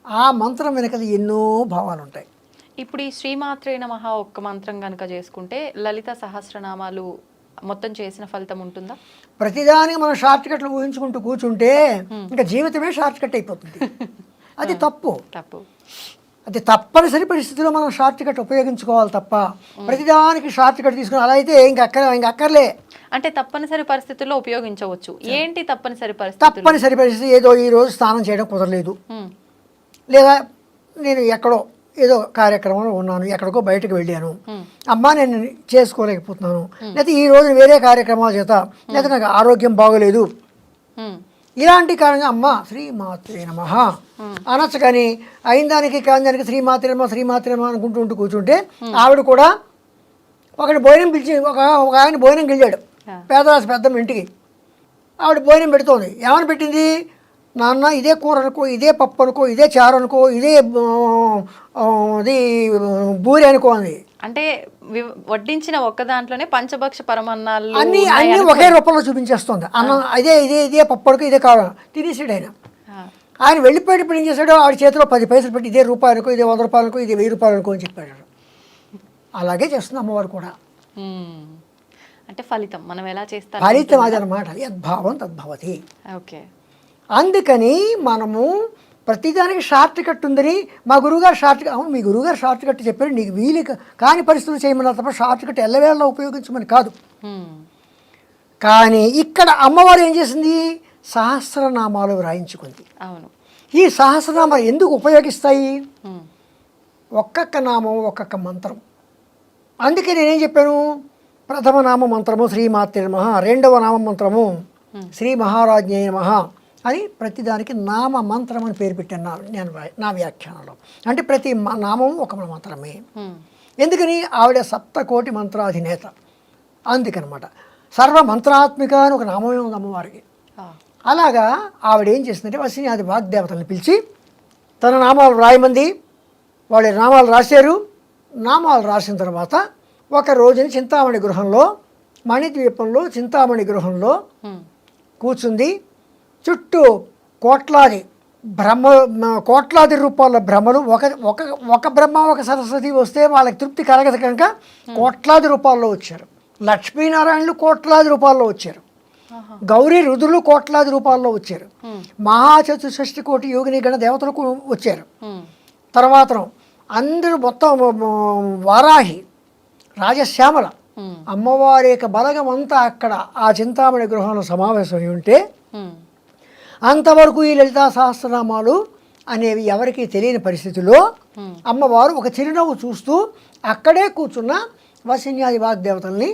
ఆ మంత్రం వెనక ఎన్నో భావాలు ఉంటాయి. ఇప్పుడు ఈ శ్రీమాత్రే నమః ఒక్క మంత్రం కనుక చేసుకుంటే లలిత సహస్రనామాలు మొత్తం చేసిన ఫలితం ఉంటుందా? ప్రతిదానికి మనం షార్ట్ కట్లు ఊహించుకుంటూ కూర్చుంటే ఇంకా జీవితమే షార్ట్ కట్ అయిపోతుంది. అది తప్పు. అది తప్పనిసరి పరిస్థితిలో మనం షార్ట్ కట్ ఉపయోగించుకోవాలి తప్ప ప్రతిదానికి షార్ట్ కట్ తీసుకుని అలా అయితే ఇంకా అక్కర్లే. అంటే తప్పనిసరి పరిస్థితుల్లో ఉపయోగించవచ్చు. ఏంటి తప్పనిసరి పరిస్థితి? తప్పనిసరి పరిస్థితి ఏదో ఈ రోజు స్నానం చేయడం కుదరలేదు, లేదా నేను ఎక్కడో ఏదో కార్యక్రమంలో ఉన్నాను, ఎక్కడికో బయటకు వెళ్ళాను, అమ్మా నేను చేసుకోలేకపోతున్నాను, లేకపోతే ఈ రోజు వేరే కార్యక్రమాల చేత, లేకపోతే నాకు ఆరోగ్యం బాగోలేదు, ఇలాంటి కారణంగా అమ్మ శ్రీమాత్రే నమః అనొచ్చు. కానీ అయిన దానికి కాని దానికి శ్రీమాత్రే నమః అనుకుంటూ కూర్చుంటే ఆవిడ కూడా ఒకటి భోజనం పిలిచి ఒక ఆయన భోజనం గెలిచాడు పేదరాశి పెద్దమ్మ ఇంటికి. ఆవిడ భోజనం పెడుతోంది. ఏమని పెట్టింది? నాన్న ఇదే కూర అనుకో, ఇదే పప్పు అనుకో, ఇదే చారు అనుకో, ఇదే ఇది బూరి అనుకో అంది. అంటే వడ్డించిన ఒక్క దాంట్లోనే పంచభక్ష పరమన్నాలు అన్ని ఒకే రూపంలో చూపించేస్తుంది. అన్నం ఇదే పప్పడుకు ఇదే కావాలి తినేసాడు ఆయన. ఆయన వెళ్ళిపోయేటప్పుడు ఏం చేశాడు, ఆవిడ చేతిలో 10 పైసలు పెట్టి ఇదే రూపాయలకు, ఇదే 100 రూపాయలకు, ఇది 1000 రూపాయలకు అని చెప్పాడు. అలాగే చేస్తుంది అమ్మవారు కూడా. అంటే ఫలితం మనం ఎలా చేస్తాం, ఫలితం అదనమాట. యద్భావం తద్భవతి. ఓకే. అందుకని మనము ప్రతిదానికి షార్ట్ కట్ ఉందని మా గురువుగారు అవును మీ గురువుగారు షార్ట్ కట్ చెప్పారు, నీకు వీలు కాని పరిస్థితులు చేయమన్నారు తప్ప షార్ట్ కట్ ఎల్లవేళ ఉపయోగించమని కాదు. కానీ ఇక్కడ అమ్మవారు ఏం చేసింది, సహస్రనామాలు వ్రాయించుకుంది. అవును. ఈ సహస్రనామాలు ఎందుకు ఉపయోగిస్తాయి, ఒక్కొక్క నామం ఒక్కొక్క మంత్రం. అందుకే నేనేం చెప్పాను, ప్రథమ నామ మంత్రము శ్రీమాత్రే నమః, రెండవ నామ మంత్రము శ్రీ మహారాజ్ఞే నమః అని ప్రతిదానికి నామ మంత్రం అని పేరు పెట్టాను నేను నా వ్యాఖ్యానంలో. అంటే ప్రతి నామం ఒక మంత్రమే. ఎందుకని, ఆవిడ 7 మంత్రాధినేత. అందుకనమాట సర్వ మంత్రాత్మిక అని ఒక నామమే ఉంది అమ్మవారికి. అలాగా ఆవిడ ఏం చేసిందంటే వసిన్యాది వాగ్దేవతలను పిలిచి తన నామాలు రాయమంది. వాళ్ళ నామాలు రాశారు. నామాలు రాసిన తర్వాత ఒక రోజుని చింతామణి గృహంలో, మణిద్వీపంలో చింతామణి గృహంలో కూర్చుంది. చుట్టూ కోట్లాది రూపాయల బ్రహ్మలు, ఒక బ్రహ్మ ఒక సరస్వతి వస్తే వాళ్ళకి తృప్తి కలగదు కనుక కోట్లాది రూపాయల్లో వచ్చారు. లక్ష్మీనారాయణులు కోట్లాది రూపాయల్లో వచ్చారు. గౌరీ రుద్రులు కోట్లాది రూపాయల్లో వచ్చారు. మహాచతుషష్టి కోటి యోగిని గణ దేవతలకు వచ్చారు. తర్వాత అందరూ మొత్తం వారాహి రాజశ్యామల అమ్మవారి యొక్క బలగం అంతా అక్కడ ఆ చింతామణి గృహంలో సమావేశమై ఉంటే అంతవరకు ఈ లలితా సహస్రనామాలు అనేవి ఎవరికి తెలియని పరిస్థితిలో అమ్మవారు ఒక చిరునవ్వు చూస్తూ అక్కడే కూర్చున్న వసిన్యాది వాగ్దేవతల్ని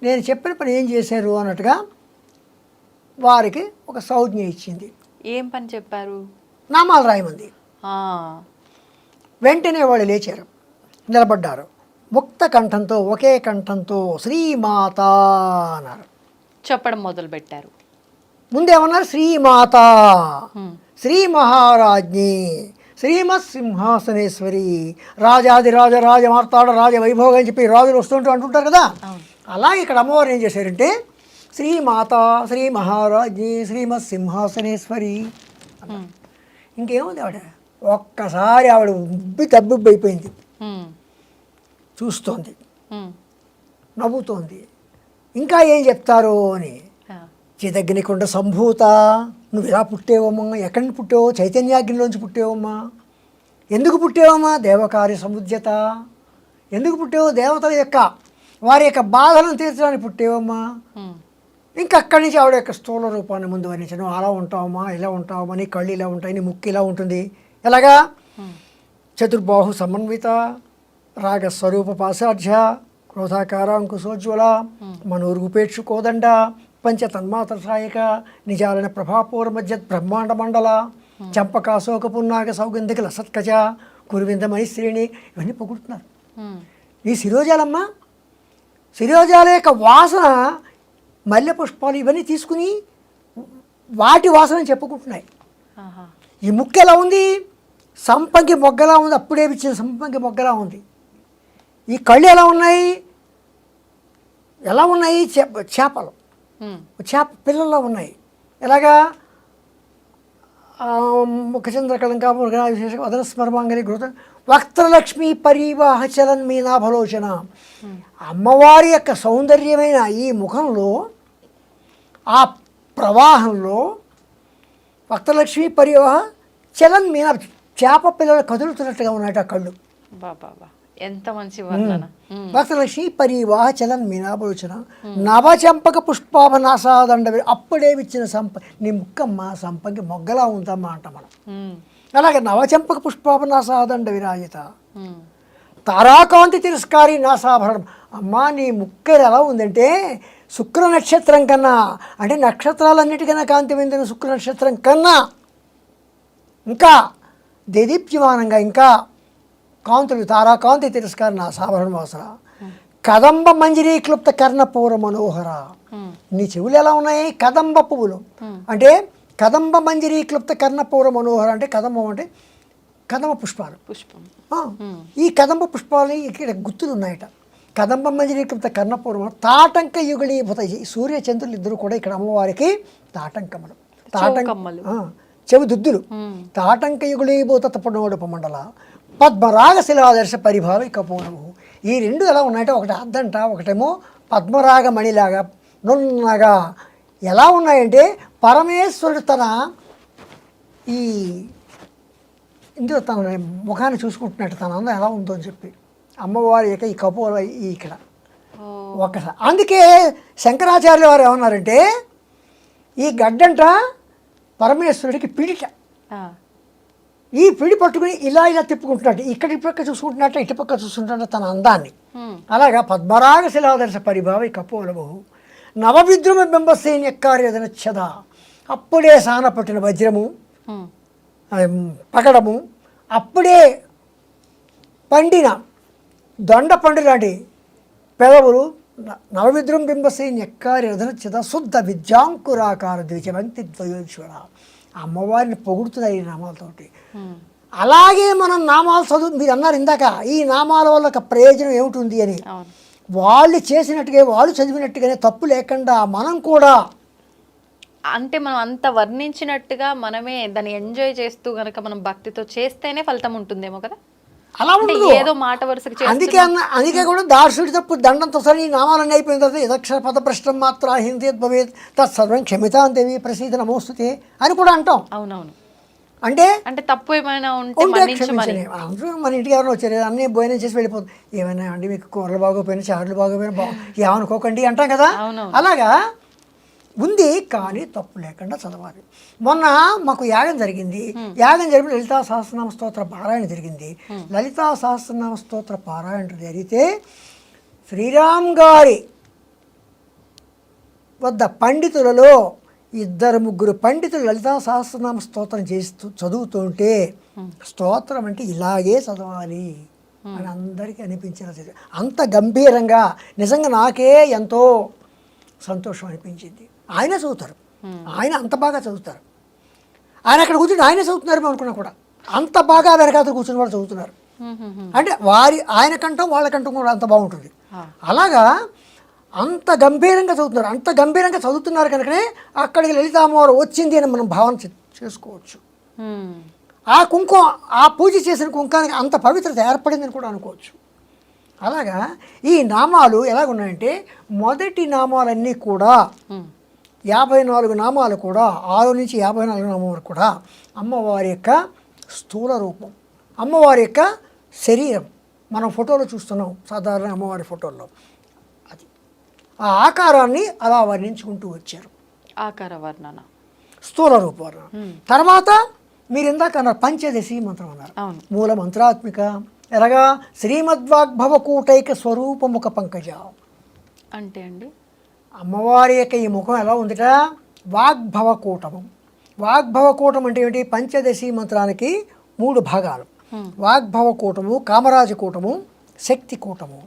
నేను చెప్పిన పని ఏం చేశారు అన్నట్టుగా వారికి ఒక సంజ్ఞ ఇచ్చింది. ఏం పని చెప్పారు, నామాలు రాయమంది. వెంటనే వాళ్ళు లేచారు, నిలబడ్డారు. ముక్త కంఠంతో ఒకే కంఠంతో శ్రీమాత అన్నారు. చెప్పడం మొదలు పెట్టారు. ముందేమన్నారు, శ్రీమాత, శ్రీ మహారాజ్ఞి, శ్రీమత్ సింహాసనేశ్వరి, రాజాది రాజ రాజ మార్తాడ రాజ వైభోగం అని చెప్పి రాజులు వస్తుంటూ అంటుంటారు కదా. అలాగే ఇక్కడ అమ్మవారు ఏం చేశారంటే శ్రీమాత, శ్రీ మహారాజ్ఞి, శ్రీమత్ సింహాసనేశ్వరి. ఇంకేముంది, ఆవిడ ఒక్కసారి ఆవిడ తబ్బుబ్బి అయిపోయింది. చూస్తోంది, నవ్వుతోంది. ఇంకా ఏం చెప్తారో అని. చిదగ్నికుండ సంభూత, నువ్వు ఇలా పుట్టేవమ్మా, ఎక్కడి నుంచి పుట్టావో, చైతన్యాగ్నిలోంచి పుట్టేవమ్మా. ఎందుకు పుట్టేవమ్మా, దేవకార్య సముద్యత. ఎందుకు పుట్టావో, దేవతల యొక్క వారి యొక్క బాధలను తీర్చడానికి పుట్టేవమ్మా. ఇంకా అక్కడి నుంచి ఆవిడ యొక్క స్థూల రూపాన్ని ముందు వర్ణించను. అలా ఉంటావమ్మా, ఇలా ఉంటావమ్మా, నీ కళ్ళు ఇలా ఉంటాయి, నీ ముక్కు ఇలా ఉంటుంది. ఎలాగా, చతుర్బాహు సమన్విత, రాగస్వరూప పాశాఢ్య, క్రోధాకార అంకుశోజ్వల, మనోర్గుపేక్షు కోదండ, పంచతన్మాత్ర సాయక, నిజాలన ప్రభాపూర మధ్య బ్రహ్మాండ మండల, చంపకాశోక పున్నాగ సౌగంధిక లసత్కజ, కురువింద మణిశ్రేణి, ఇవన్నీ పొగుడుతున్నారు. ఈ శిరోజాలమ్మ, శిరోజాల యొక్క వాసన, మల్లె పుష్పాలు ఇవన్నీ తీసుకుని వాటి వాసన చెప్పుకుంటున్నాయి. ఈ ముక్కు ఎలా ఉంది, సంపంగి మొగ్గలా ఉంది, అప్పుడే ఇచ్చిన సంపంగి మొగ్గలా ఉంది. ఈ కళ్ళు ఎలా ఉన్నాయి, చేపలు, చేప పిల్లల్లో ఉన్నాయి. ఎలాగా, ముఖచంద్రకళంకా విశేష వదన స్మరమాంగలి గృత వక్త్రలక్ష్మి పరివాహ చలన్ మీనాభలోచన. అమ్మవారి యొక్క సౌందర్యమైన ఈ ముఖంలో, ఆ ప్రవాహంలో వక్త్రలక్ష్మి పరివాహ చలన్ మీనా, చేప పిల్లలు కదులుతున్నట్టుగా ఉన్నాయట ఆ కళ్ళు. బాబా, ఎంత మంచి వర్ణన. వక్త్రలక్ష్మి పరివాహ చలన్ మీనాభలోచన, నవచంపక పుష్పాభనాసాదండ, అప్పుడే ఇచ్చిన నీ ముక్కమ్మ సంపంగి మొగ్గలా ఉందమ్మా అంట మనం. అలాగే నవచంపక పుష్పాభనాసాదండ విరాజిత, తారాకాంతి తిరస్కారి నాసాభరణం. అమ్మా నీ ముక్కలు ఎలా ఉందంటే శుక్ర నక్షత్రం కన్నా, అంటే నక్షత్రాలన్నిటికన్నా కాంతి పొందిన శుక్ర నక్షత్రం కన్నా ఇంకా దేదీప్యమానంగా, ఇంకా కాంతులు, తారాకాంతి తిరస్కారి నాసాభరణం వాసన. కదంబ మంజరీ క్లుప్త కర్ణపూర మనోహర. నీ చెవులు ఎలా ఉన్నాయి, కదంబ పువ్వులు. అంటే కదంబ మంజరీ క్లుప్త కర్ణపూర మనోహర అంటే కదంబం అంటే కదంబ పుష్పాలు. పుష్పం. ఆ, ఈ కదంబ పుష్పాలని ఇక్కడ గుర్తులు ఉన్నాయట. కదంబ మంజరీకృత కర్ణపూర్వం తాటంక యుగళీభూత. సూర్యచంద్రులు ఇద్దరు కూడా ఇక్కడ అమ్మవారికి తాటంకములు, చౌకమ్మలు. చెవి దుద్దులు. తాటంక యుగళీభూత తపనోడపమండల పద్మరాగ శిలాదర్శ పరిభావి కపోనము. ఈ రెండు ఎలా ఉన్నాయంటే ఒకటి అద్దంట, ఒకటేమో పద్మరాగ మణిలాగా నున్నగా ఎలా ఉన్నాయంటే పరమేశ్వరుడు తన ఈ ఇందులో తన ముఖాన్ని చూసుకుంటున్నట్టు తన అందం ఎలా ఉందో అని చెప్పి అమ్మవారి యొక్క ఈ కపోల ఇక్కడ ఒక్కసారి. అందుకే శంకరాచార్యుల వారు ఏమన్నారంటే ఈ గడ్డంట పరమేశ్వరుడికి పిడిట. ఈ పిడి పట్టుకుని ఇలా ఇలా తిప్పుకుంటున్నట్టు, ఇక్కడ పక్క చూసుకుంటున్నట్టు, ఇటు పక్క చూసుకుంటున్నట్టు తన అందాన్ని. అలాగా పద్మరాగ శిలాదర్శ పరిభావి కపోలము నవవిద్రుమ బింబసేన కార్యదనచ్చద. అప్పుడే సాన పట్టిన వజ్రము పగడము, అప్పుడే పండిన దొండ పండు లాంటి పెదవులు నవవిద్రుం బింబసేన కార్యదనచ్చద శుద్ధ విద్యాంకురాకార ద్విజవంతి ద్వయోశ్వర. అమ్మవారిని పొగుడుతున్నాయి ఈ నామాలతోటి. అలాగే మనం నామాలు చదువు మీరు అన్నారు ఇందాక, ఈ నామాల వల్ల ఒక ప్రయోజనం ఏమిటి ఉంది అని. వాళ్ళు చేసినట్టుగా వాళ్ళు చదివినట్టుగానే తప్పు లేకుండా మనం కూడా, అంటే మనం అంత వర్ణించినట్టుగా మనమే దాన్ని ఎంజాయ్ చేస్తూ గనక మనం భక్తితో చేస్తేనే ఫలితం ఉంటుందేమో కదా. అలా ఉండదు. ఏదో మాట వరుసకి అందుకే కూడా దార్శుడి తప్పు దండంతో సరే ఈ నామాలన్నీ అయిపోయిన తర్వాత యదక్షర పద ప్రశ్నం మాత్ర హిందీ భవేత్ తత్సర్వం క్షమితాం దేవి ప్రసీద నమోస్తుతే అని కూడా అంటాం. అవునవును. అంటే అంటే తప్పు ఏమైనా ఉంటే క్షమించని. మన ఇంటికి ఎవరైనా వచ్చారు అన్నీ భోజనం చేసి వెళ్ళిపోతుంది, ఏమైనా అండి మీకు కూరలు బాగోపోయినా చారులు బాగోపోయినా ఏమనుకోకండి అంటాం కదా. అలాగా ఉంది, కానీ తప్పు లేకుండా చదవాలి. మొన్న మాకు యాగం జరిగింది. యాగం జరిగిన లలితా సహస్రనామ స్తోత్ర పారాయణ జరిగింది. లలితా సహస్రనామ స్తోత్ర పారాయణ జరిగితే శ్రీరామ్ గారి వద్ద పండితులలో 2-3 పండితులు లలితా సహస్రనామ స్తోత్రం చేస్తూ చదువుతుంటే స్తోత్రం అంటే ఇలాగే చదవాలి అని అందరికీ అనిపించేలా అంత గంభీరంగా నిజంగా నాకే ఎంతో సంతోషం అనిపించింది. ఆయన చదువుతారు, ఆయన అంత బాగా చదువుతారు. ఆయన అక్కడ కూర్చుని ఆయనే చదువుతున్నారు అనుకున్నా కూడా అంత బాగా వెనకాతలు కూర్చుని వాళ్ళు చదువుతున్నారు. అంటే ఆయన కంఠం వాళ్ళ కంఠం కూడా అంత బాగుంటుంది. అలాగా అంత గంభీరంగా చదువుతున్నారు. అంత గంభీరంగా చదువుతున్నారు కనుకనే అక్కడికి లలితామ్మవారు వచ్చింది అని మనం భావన చేసుకోవచ్చు. ఆ కుంకుమ, ఆ పూజ చేసిన కుంకానికి అంత పవిత్రత ఏర్పడిందని కూడా అనుకోవచ్చు. అలాగా ఈ నామాలు ఎలాగున్నాయంటే మొదటి నామాలన్నీ కూడా 54 నామాలు కూడా 6 నుంచి 54 నామాలు వరకు కూడా అమ్మవారి యొక్క స్థూల రూపం, అమ్మవారి యొక్క శరీరం. మనం ఫోటోలో చూస్తున్నాం సాధారణ అమ్మవారి ఫోటోల్లో, అది ఆ ఆకారాన్ని అలా వర్ణించుకుంటూ వచ్చారు. ఆకార వర్ణన, స్థూల రూప వర్ణన. తర్వాత మీరు ఇందాక అన్నారు పంచదశి మంత్రం అన్నారు. మూల మంత్రాత్మిక ఎలాగా శ్రీమద్వాగ్భవకూటైక స్వరూపముఖ పంకజ అంటే అండి అమ్మవారి యొక్క ఈ ముఖం ఎలా ఉందిట, వాగ్భవకూటము. వాగ్భవకూటం అంటే ఏమిటి, పంచదశి మంత్రానికి 3 భాగాలు. వాగ్భవకూటము, కామరాజకూటము, శక్తి కూటము.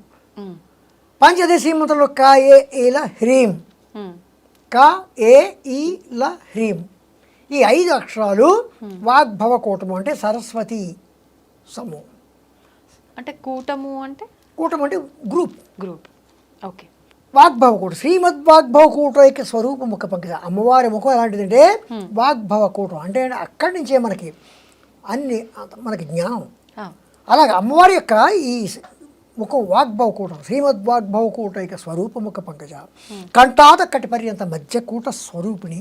పంచదశి మంత్రంలో క ఏ ఈల హ్రీం, క ఏ ఈల హ్రీం, ఈ 5 అక్షరాలు వాగ్భవకూటము అంటే సరస్వతి సమూహం. అంటే కూటము అంటే గ్రూప్. ఓకే. వాగ్భవకూటం శ్రీమద్వాగ్భవకూటైక స్వరూపముఖ పంకజ. అమ్మవారి ముఖం ఎలాంటిదంటే వాగ్భవకూటం అంటే అక్కడి నుంచే మనకి జ్ఞానం. అలాగే అమ్మవారి యొక్క ఈ ముఖం వాగ్భవకూటం శ్రీమద్వాగ్భవకూటైక స్వరూపముఖ పంకజ. కంఠాత కటి పర్యంత మధ్యకూట స్వరూపిణి.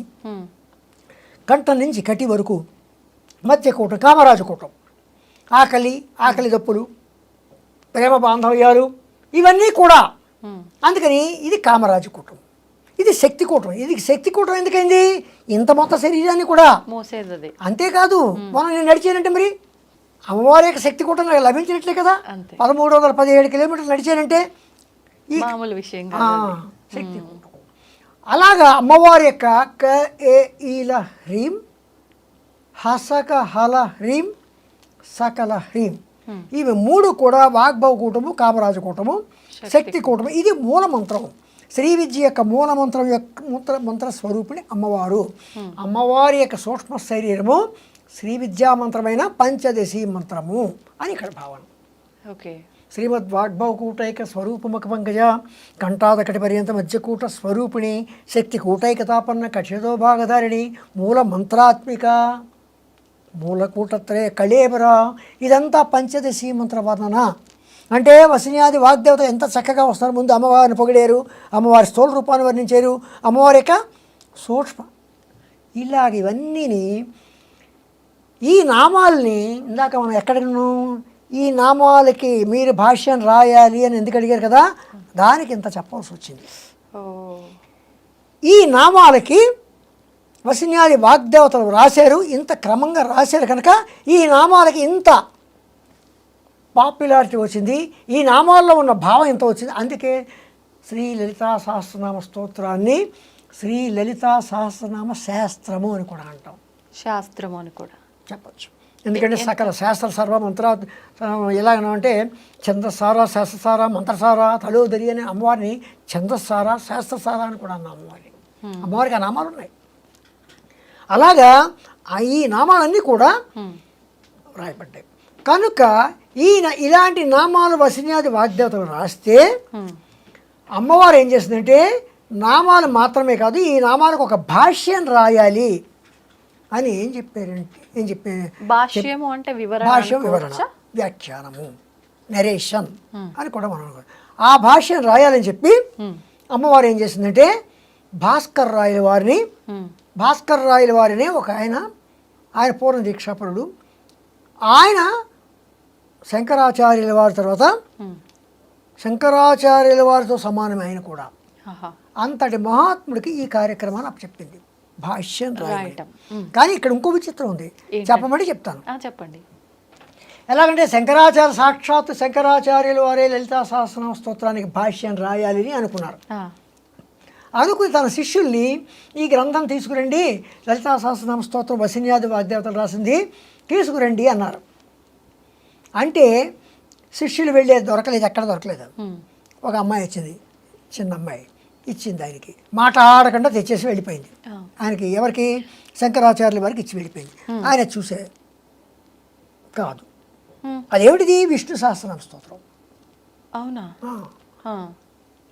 కంఠం నుంచి కటి వరకు మధ్యకూటం కామరాజకూటం. ఆకలి దప్పులు, ప్రేమ బాంధవ్యాలు ఇవన్నీ కూడా. అందుకని ఇది కామరాజకూటం, ఇది శక్తికూటం. ఇది శక్తికూటం ఎందుకైంది, ఇంత మొత్తం శరీరాన్ని కూడా మోసేది. అంతేకాదు మనం నేను నడిచానంటే మరి అమ్మవారి యొక్క శక్తికూటం నాకు లభించినట్లే కదా. 1317 కిలోమీటర్లు నడిచానంటే ఈ మామూలు విషయం శక్తికూటం. అలాగా అమ్మవారి యొక్క క ఏ ఈల హ్రీం, హసక హల హ్రీం, సకల హ్రీం, ఇవి 3 కూడా వాగ్భవకూటము, కామరాజకూటము, శక్తి కూటము. ఇది మూలమంత్రం. శ్రీ విద్య యొక్క మూలమంత్రం యొక్క మంత్ర స్వరూపిణి అమ్మవారు. అమ్మవారి యొక్క సూక్ష్మ శరీరము శ్రీ విద్యా మంత్రమైన పంచదశి మంత్రము అని ఇక్కడ భావన. ఓకే. శ్రీమద్ వాగ్భవకూటైక స్వరూపముఖ పంకజ కంఠాదకటి పర్యంత మధ్యకూట స్వరూపిణి శక్తి కూటైకతాపన్న కక్షతో భాగధారిణి మూల మంత్రాత్మిక మూలకూటత్రయ కళేబర. ఇదంతా పంచదశి మంత్ర వర్ణన. అంటే వసిన్యాది వాగ్దేవత ఎంత చక్కగా వస్తున్నారు. ముందు అమ్మవారిని పొగిడారు, అమ్మవారి స్థూల రూపాన్ని వర్ణించారు, అమ్మవారి యొక్క సూక్ష్మ, ఇలాగ ఇవన్నీని ఈ నామాల్ని ఇందాక మనం ఎక్కడను ఈ నామాలకి మీరు భాష్యం రాయాలి అని ఎందుకు అడిగారు కదా, దానికి ఇంత చెప్పాల్సి వచ్చింది. ఈ నామాలకి వసిన్యాది వాగ్దేవతలు రాశారు, ఇంత క్రమంగా రాశారు కనుక ఈ నామాలకి ఇంత పాపులారిటీ వచ్చింది, ఈ నామాల్లో ఉన్న భావం ఎంత వచ్చింది. అందుకే శ్రీ లలితా సహస్రనామ స్తోత్రాన్ని శ్రీ లలితా సహస్రనామ శాస్త్రము అని కూడా అంటాం. శాస్త్రము అని కూడా చెప్పచ్చు. ఎందుకంటే సకల శాస్త్ర సర్వ మంత్ర ఎలాగనంటే ఛందస్సార శాస్త్రసార మంత్రసార తలోదరి అనే అమ్మవారిని ఛందస్సార శాస్త్రసార అని కూడా అన్నాం అమ్మవారిని. అమ్మవారికి ఆ నామాలు ఉన్నాయి. అలాగా ఈ నామాలన్నీ కూడా రాయబడ్డాయి కనుక ఇలాంటి నామాలు వసిన్యాది వాగ్దేవతలు రాస్తే అమ్మవారు ఏం చేస్తుందంటే నామాలు మాత్రమే కాదు ఈ నామాలకు ఒక భాష్యం రాయాలి అని ఏం చెప్పారు. భాష్యము అంటే భాష్యం వివరణ, వ్యాఖ్యానము, నరేషన్ అని కూడా మనం ఆ భాష్యం రాయాలని చెప్పి అమ్మవారు ఏం చేసిందంటే భాస్కర్ రాయల వారిని ఒక ఆయన పూర్ణ దీక్షాపరుడు, ఆయన శంకరాచార్యుల వారి తర్వాత శంకరాచార్యుల వారితో సమానమే ఆయన కూడా. అంతటి మహాత్ముడికి ఈ కార్యక్రమాన్ని అప్పచెప్పింది భాష్యం రాయటం. కానీ ఇక్కడ ఇంకో విచిత్రం ఉంది, చెప్పమంటే చెప్తాను. చెప్పండి. ఎలాగంటే సాక్షాత్తు శంకరాచార్యుల వారే లలితా సహస్రనామ స్తోత్రానికి భాష్యం రాయాలి అని అనుకున్నారు. అనుకుని తన శిష్యుల్ని ఈ గ్రంథం తీసుకురండి, లలితా సహస్రనామ స్తోత్రం వసిన్యాది వాగ్దేవతలు రాసింది, తీసుకురండి అన్నారు. అంటే శిష్యులు వెళ్ళే దొరకలేదు, ఎక్కడ దొరకలేదు. ఒక అమ్మాయి వచ్చింది, చిన్న అమ్మాయి ఇచ్చింది ఆయనకి, మాట ఆడకుండా తెచ్చేసి వెళ్ళిపోయింది. ఆయనకి ఎవరికి శంకరాచార్యుల వారికి ఇచ్చి వెళ్ళిపోయింది. ఆయన చూసే కాదు, అదేమిటిది విష్ణు సహస్రనామ స్తోత్రం. అవునా?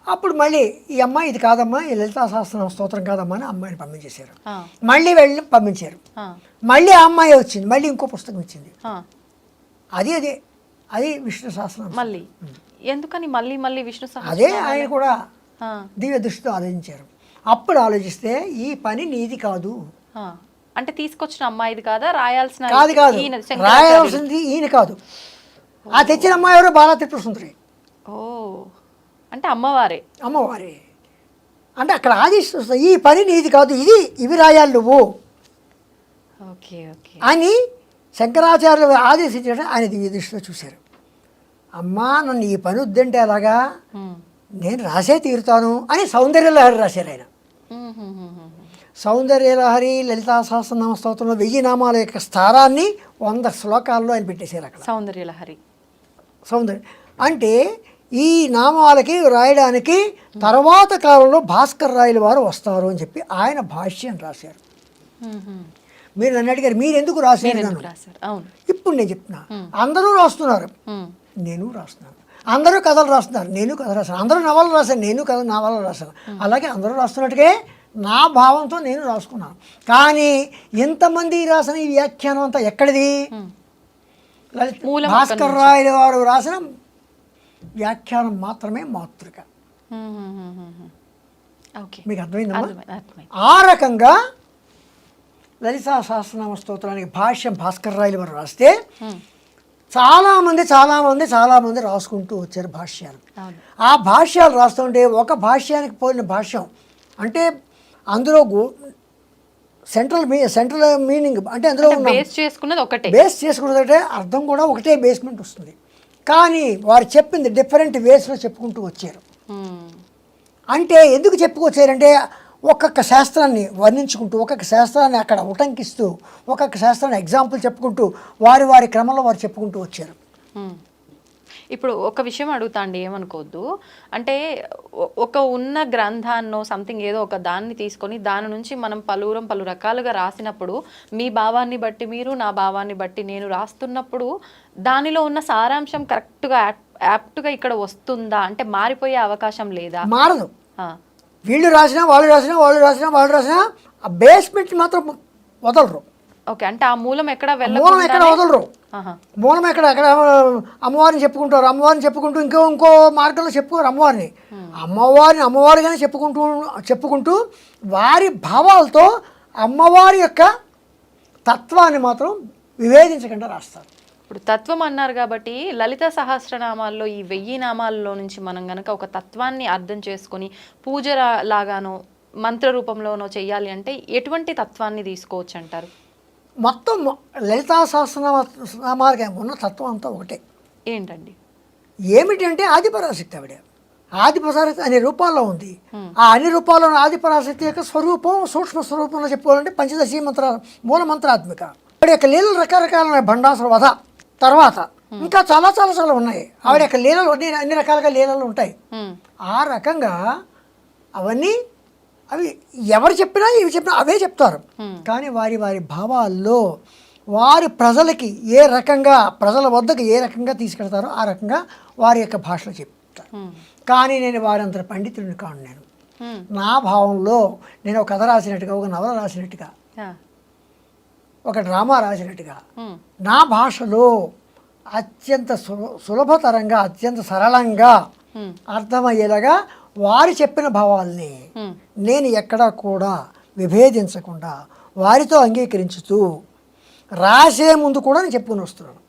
అప్పుడు మళ్ళీ ఈ అమ్మాయి ఇది కాదమ్మా, ఈ లలితా సహస్రనామ స్తోత్రం కాదమ్మా అని అమ్మాయిని పంపించేశారు. మళ్ళీ వెళ్ళి పంపించారు. మళ్ళీ ఆ అమ్మాయి వచ్చింది, మళ్ళీ ఇంకో పుస్తకం ఇచ్చింది, అది విష్ణు సహస్రనామం. మళ్ళీ ఎందుకని మళ్ళీ విష్ణు సహస్రనామం? అదే ఆయన కూడా దివ్య దృష్టితో ఆలోచించారు. అప్పుడు ఆలోచిస్తే ఈ పని నీది కాదు. అంటే తీసుకొచ్చిన అమ్మాయిది కాదా, రాయాల్సిన రాయాల్సింది ఈయన కాదు. ఆ తెచ్చిన అమ్మాయి ఎవరో బాలా త్రిపుర సుందరి. ఓ, అంటే అమ్మవారే అంటే అక్కడ ఆదేశిస్తుంది, ఈ పని నీది కాదు, ఇవి రాయాలి నువ్వు అని శంకరాచార్యులు ఆదేశించడం ఆయన దివ్య దృష్టిలో చూశారు. అమ్మా నన్ను ఈ పని వద్దంటే అలాగా, నేను రాసే తీరుతాను అని సౌందర్యలహరి రాశారు ఆయన. సౌందర్యలహరి లలితా సహస్రనామ స్తోత్రంలో 1000 నామాల యొక్క స్థారాన్ని 100 శ్లోకాల్లో ఆయన పెట్టేశారు అక్కడ. సౌందర్యలహరి అంటే ఈ నామాలకి రాయడానికి తర్వాత కాలంలో భాస్కర్ రాయల వారు వస్తారు అని చెప్పి ఆయన భాష్యం రాశారు. మీరు నన్ను అడిగారు మీరు ఎందుకు రాశారు. ఇప్పుడు నేను చెప్తున్నా, అందరూ రాస్తున్నారు, నేను రాస్తున్నాను. అందరూ కథలు రాస్తున్నారు, నేను కథ రాశాను. అందరూ నవలు రాశాను, నేను నవలు రాశాను. అలాగే అందరూ రాస్తున్నట్టుగా నా భావంతో నేను రాసుకున్నాను. కానీ ఎంతమంది రాసిన ఈ వ్యాఖ్యానం అంతా ఎక్కడిది? భాస్కర్ రాయల వారు రాసిన వ్యాఖ్యానం మాత్రమే మాతృక. మీకు అర్థమైందమ్మా? ఆ రకంగా లలితా సహస్రనామ స్తోత్రానికి భాష్యం భాస్కర్ రాయల వారు రాస్తే చాలామంది రాసుకుంటూ వచ్చారు భాష్యాలు. ఆ భాష్యాలు రాస్తుంటే ఒక భాష్యానికి పోయిన భాష్యం అంటే అందులో సెంట్రల్ మీనింగ్ అంటే అందులో బేస్ చేసుకున్నది ఒకటే, అర్థం కూడా ఒకటే బేస్మెంట్ వస్తుంది. కానీ వారు చెప్పింది డిఫరెంట్ వేస్లో చెప్పుకుంటూ వచ్చారు. అంటే ఎందుకు చెప్పుకొచ్చారంటే ఒక్కొక్క శాస్త్రాన్ని వర్ణించుకుంటూ, ఒక్కొక్క శాస్త్రాన్ని అక్కడ ఉటంకిస్తూ, ఒక్కొక్క శాస్త్రాన్ని ఎగ్జాంపుల్ చెప్పుకుంటూ వారి క్రమంలో వారు చెప్పుకుంటూ వచ్చారు. ఇప్పుడు ఒక విషయం అడుగుతా అండి, ఏమనుకోవద్దు. అంటే ఒక ఉన్న గ్రంథాన్నో సంథింగ్ ఏదో ఒక దాన్ని తీసుకొని దాని నుంచి మనం పలు రకాలుగా రాసినప్పుడు మీ భావాన్ని బట్టి మీరు, నా భావాన్ని బట్టి నేను రాస్తున్నప్పుడు దానిలో ఉన్న సారాంశం కరెక్ట్గా యాప్ట్గా ఇక్కడ వస్తుందా? అంటే మారిపోయే అవకాశం లేదా? మారదు. ఆ, వీళ్ళు రాసినా వాళ్ళు రాసినా ఆ బేస్మెంట్ మాత్రం వదలరు. ఓకే, అంటే ఆ మూలం ఎక్కడ మూలం ఎక్కడ వదలరు. ఆహా. మూలం ఎక్కడ అమ్మవారిని చెప్పుకుంటారు. అమ్మవారిని చెప్పుకుంటూ ఇంకో మార్గంలో చెప్పుకోరు అమ్మవారిని. అమ్మవారిగానే చెప్పుకుంటూ వారి భావాలతో అమ్మవారి యొక్క తత్వాన్ని మాత్రం వివేదించకుండా రాస్తారు. ఇప్పుడు తత్వం అన్నారు కాబట్టి లలిత సహస్రనామాల్లో ఈ 1000 నామాల్లో నుంచి మనం గనక ఒక తత్వాన్ని అర్థం చేసుకొని పూజ లాగానో మంత్ర రూపంలోనో చెయ్యాలి అంటే ఎటువంటి తత్వాన్ని తీసుకోవచ్చు అంటారు? మొత్తం లలితా సహస్రనామాలకి ఉన్న తత్వం అంతా ఒకటే. ఏంటండి? ఏమిటంటే ఆదిపరాశక్తి. ఆవిడ ఆదిపరాశక్తి అనే రూపాల్లో ఉంది. ఆ అన్ని రూపాల్లో ఆదిపరాశక్తి యొక్క స్వరూపం సూక్ష్మ స్వరూపంలో చెప్పుకోవాలంటే పంచదశి మూల మంత్రాత్మిక. ఆవిడ యొక్క లీలలు రకరకాల భండాసుర వధ తర్వాత ఇంకా చాలా చాలా చాలా ఉన్నాయి. ఆవిడ యొక్క లీలలు అన్ని రకాలుగా లీలలు ఉంటాయి. ఆ రకంగా అవన్నీ అవి ఎవరు చెప్పినా ఇవి చెప్పినా అవే చెప్తారు. కానీ వారి భావాల్లో వారి ప్రజలకి ఏ రకంగా ప్రజల వద్దకు ఏ రకంగా తీసుకెళ్తారో ఆ రకంగా వారి యొక్క భాషలో చెప్తారు. కానీ నేను వారంత పండితుడిని కాను. నేను నా భావంలో నేను ఒక కథ రాసినట్టుగా, ఒక నవల రాసినట్టుగా, ఒక డ్రామా రాసినట్టుగా నా భాషలో అత్యంత సులభతరంగా అత్యంత సరళంగా అర్థమయ్యేలాగా వారు చెప్పిన భావాల్ని నేను ఎక్కడా కూడా విభేదించకుండా వారితో అంగీకరించుతూ రాసే ముందు కూడా నేను చెప్పుకుని వస్తున్నాను.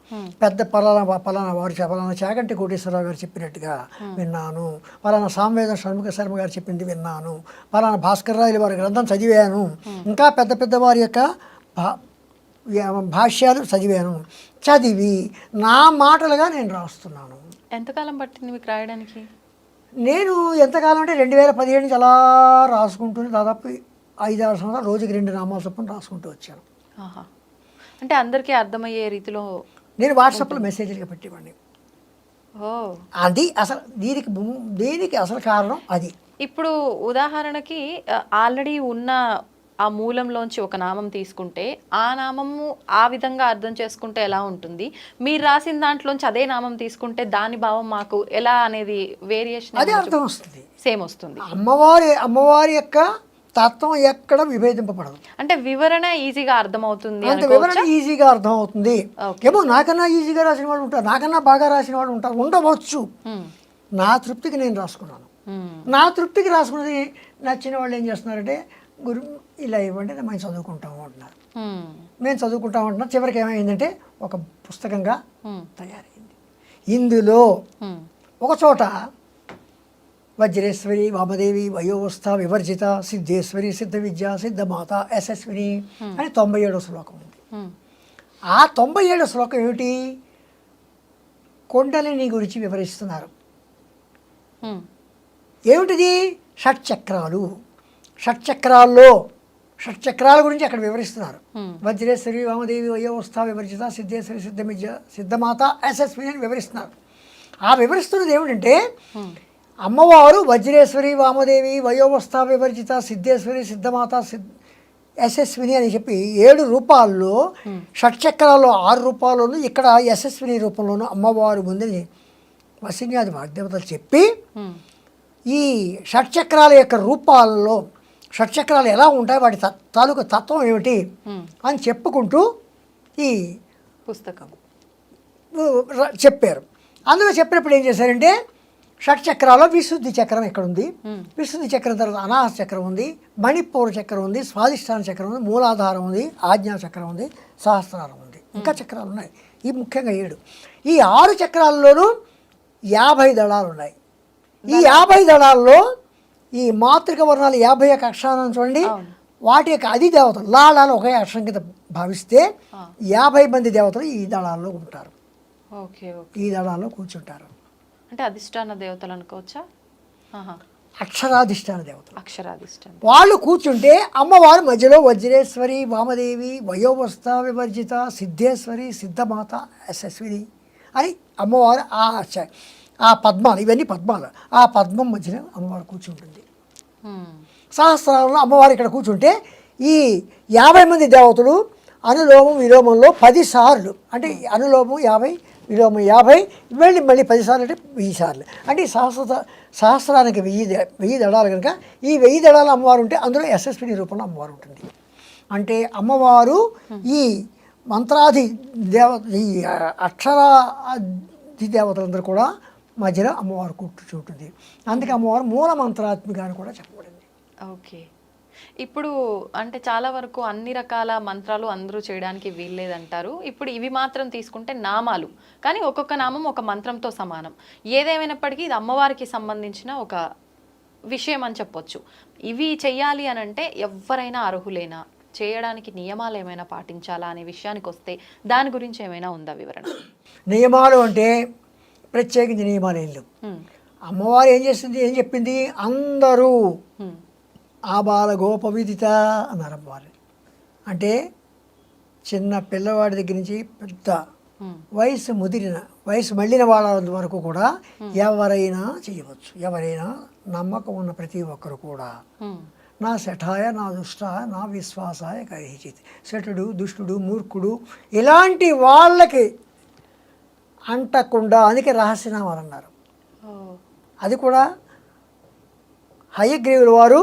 పెద్ద పలానా వారు పలానా చాగంటి కోటేశ్వరరావు గారు చెప్పినట్టుగా విన్నాను, పలానా సామవేద షణ్ముఖ శర్మ గారు చెప్పింది విన్నాను, పలానా భాస్కర్ రాయలు వారి గ్రంథం చదివాను, ఇంకా పెద్ద వారి యొక్క భాష్యాలు చదివి నా మాటలుగా నేను రాస్తున్నాను. ఎంతకాలం పట్టింది మీకు రాయడానికి? నేను ఎంతకాలం అంటే 2017 నుంచి అలా రాసుకుంటూనే దాదాపు 5-6 సంవత్సరాలు రోజుకి 2 నామాల చొప్పున రాసుకుంటూ వచ్చాను. అంటే అందరికీ అర్థమయ్యే రీతిలో నేను వాట్సాప్లో మెసేజ్లుగా పెట్టేవాడిని. అది అసలు దీనికి అసలు కారణం అది. ఇప్పుడు ఉదాహరణకి ఆల్రెడీ ఉన్న ఆ మూలంలోంచి ఒక నామం తీసుకుంటే ఆ నామము ఆ విధంగా అర్థం చేసుకుంటే ఎలా ఉంటుంది, మీరు రాసిన దాంట్లోంచి అదే నామం తీసుకుంటే దాని భావం మాకు ఎలా అనేది వేరియేషన్ అదే అర్థం వస్తుంది, సేమ్ వస్తుంది. అమ్మవారి యొక్క తత్వం ఎక్కడ విభేదింపబడదు. అంటే వివరణ ఈజీగా అర్థమవుతుంది. అంత వివరణ ఈజీగా అర్థమవుతుంది. ఏమో నాకన్నా ఈజీగా రాసిన వాళ్ళు ఉంటారు, నాకన్నా బాగా రాసిన వాళ్ళు ఉంటారు, ఉండవచ్చు. నా తృప్తికి నేను రాసుకున్నాను. నా తృప్తికి రాసుకున్నది నచ్చిన వాళ్ళు ఏం చేస్తున్నారంటే గురు ఇలా ఇవ్వండి మేము చదువుకుంటాము అంటున్నారు. మేము చదువుకుంటాము అంటున్నారు. చివరికి ఏమైందంటే ఒక పుస్తకంగా తయారైంది. ఇందులో ఒక చోట వజ్రేశ్వరి వామదేవి వయోవస్థ వివర్జిత సిద్ధేశ్వరి సిద్ధ విద్య సిద్ధమాత యశస్విని అని 97వ శ్లోకం ఉంది. ఆ 97వ శ్లోకం ఏమిటి? కొండలిని గురించి వివరిస్తున్నారు. ఏమిటిది? షట్చక్రాలు. షట్చక్రాల గురించి అక్కడ వివరిస్తున్నారు. వజ్రేశ్వరి వామదేవి వయోవస్థ వివర్జిత సిద్ధేశ్వరి సిద్ధ విద్య సిద్ధమాత యశస్విని అని వివరిస్తున్నారు. ఆ వివరిస్తున్నది ఏమిటంటే అమ్మవారు వజ్రేశ్వరి వామదేవి వయోవస్థ వివర్జిత సిద్ధేశ్వరి సిద్ధమాత యశస్విని అని చెప్పి 7 రూపాల్లో, షట్చక్రాల్లో 6 రూపాల్లోనూ, ఇక్కడ యశస్విని రూపంలోనూ అమ్మవారు ముందని వసిన్యాది వాగ్దేవతలు చెప్పి ఈ షట్చక్రాల యొక్క రూపాల్లో షట్చక్రాలు ఎలా ఉంటాయి, వాటి తాలూకు తత్వం ఏమిటి అని చెప్పుకుంటూ ఈ పుస్తకం చెప్పారు. అందులో చెప్పినప్పుడు ఏం చేశారంటే షట్చక్రాల్లో విశుద్ధి చక్రం ఎక్కడుంది, విశుద్ధి చక్రం తర్వాత అనాహత చక్రం ఉంది, మణిపూర చక్రం ఉంది, స్వాధిష్టాన చక్రం ఉంది, మూలాధారం ఉంది, ఆజ్ఞా చక్రం ఉంది, సహస్రారం ఉంది, ఇంకా చక్రాలు ఉన్నాయి. ఈ ముఖ్యంగా 7. ఈ 6 చక్రాల్లోనూ 50 దళాలు ఉన్నాయి. ఈ 50 దళాల్లో ఈ మాతృక వర్ణాలు 51 అక్షరాలను చూడండి, వాటి యొక్క అధి దేవతలు లాళాలు ఒకే అక్షరం కింద భావిస్తే 50 మంది దేవతలు ఈ దళాల్లో ఉంటారు. ఈ దళాల్లో కూర్చుంటారు. అంటే అధిష్టాన దేవతలు అనుకోవచ్చా? అక్షరాధిష్టాన దేవతలు. అక్షరాధిష్టాన వాళ్ళు కూర్చుంటే అమ్మవారు మధ్యలో వజ్రేశ్వరి వామదేవి వయోవస్థ వివర్జిత సిద్ధేశ్వరి సిద్ధమాత యశస్విని అని అమ్మవారు ఆ పద్మాలు, ఇవన్నీ పద్మాలు, ఆ పద్మం మధ్యన అమ్మవారు కూర్చుంటుంది. సహస్రాలలో అమ్మవారు ఇక్కడ కూర్చుంటే ఈ 50 మంది దేవతలు అనులోమం విలోమంలో 10 సార్లు, అంటే అనులోమం 50, విలోమం 50, మళ్ళీ 10 సార్లు అంటే 1000 సార్లు. అంటే ఈ సహస్రానికి 1000 దళాలు కనుక ఈ 1000 దళాల అమ్మవారు ఉంటే అందులో యశస్విని రూపంలో అమ్మవారు ఉంటుంది. అంటే అమ్మవారు ఈ మంత్రాది ఈ అక్షరాది దేవతలందరూ కూడా మధ్యలో అమ్మవారు కూర్చుంటుంది. అందుకే అమ్మవారు మూల మంత్రాత్మిక అని కూడా చెప్పబడింది. ఓకే. ఇప్పుడు అంటే చాలా వరకు అన్ని రకాల మంత్రాలు అందరూ చేయడానికి వీల్లేదంటారు. ఇప్పుడు ఇవి మాత్రం తీసుకుంటే నామాలు, కానీ ఒక్కొక్క నామం ఒక మంత్రంతో సమానం. ఏదేమైనప్పటికీ ఇది అమ్మవారికి సంబంధించిన ఒక విషయం అని చెప్పొచ్చు. ఇవి చెయ్యాలి అని అంటే ఎవరైనా అర్హులేనా, చేయడానికి నియమాలు ఏమైనా పాటించాలా అనే విషయానికి వస్తే దాని గురించి ఏమైనా ఉందా వివరణ? నియమాలు అంటే ప్రత్యేకించి నియమాలు ఏం లేవు. అమ్మవారు ఏం చెప్పింది, అందరూ ఆబాల గోపవిదిత అన్నారు అమ్మవారు. అంటే చిన్న పిల్లవాడి దగ్గర నుంచి పెద్ద వయసు మళ్ళిన వాళ్ళ వరకు కూడా ఎవరైనా చేయవచ్చు. ఎవరైనా నమ్మకం ఉన్న ప్రతి ఒక్కరు కూడా నా శఠాయ నా దుష్టాయ నా విశ్వాసాయ కరిహిచిత్. శఠుడు, దుష్టుడు, మూర్ఖుడు ఇలాంటి వాళ్ళకి అంటకుండా, అందుకే రహస్యనామాలు అన్నారు. అది కూడా హయగ్రీవుల వారు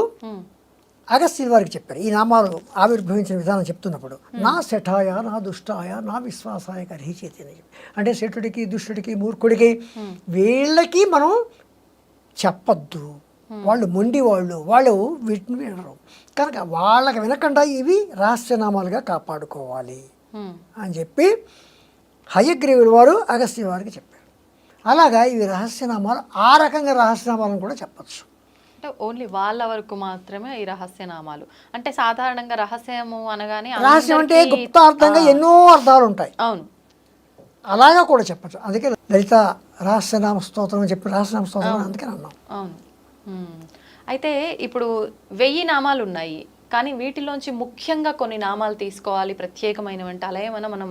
అగస్త్యుల వారికి చెప్పారు. ఈ నామాలు ఆవిర్భవించిన విధానం చెప్తున్నప్పుడు నా శఠాయ నా దుష్టాయ నా విశ్వాసాయ కరిహిచిత్ అని చెప్పి, అంటే శఠుడికి, దుష్టుడికి, మూర్ఖుడికి వీళ్ళకి మనం చెప్పద్దు. వాళ్ళు మొండి వాళ్ళు వీటిని వినరు కనుక వాళ్ళకి వినకుండా ఇవి రహస్యనామాలుగా కాపాడుకోవాలి అని చెప్పి హయగ్రీవుల వారు అగస్త్యుల వారికి చెప్పారు. అలాగా ఇవి రహస్యనామాలు, ఆ రకంగా రహస్యనామాలను కూడా చెప్పచ్చు. అంటే ఓన్లీ వాళ్ళ వరకు మాత్రమే ఈ రహస్యనామాలు. అంటే సాధారణంగా రహస్యము అనగానే రహస్యం అంటే గుప్తార్థంగా ఎన్నో అర్థాలు ఉంటాయి. అవును, అలాగా కూడా చెప్పచ్చు. అందుకే లలిత రహస్యనామ స్తోత్రం అని చెప్పి రహస్యనామ స్తోత్రం అందుకని అన్నాం. అవును. అయితే ఇప్పుడు 1000 నామాలు ఉన్నాయి, కానీ వీటిలోంచి ముఖ్యంగా కొన్ని నామాలు తీసుకోవాలి ప్రత్యేకమైనవంటే అలా ఏమైనా మనం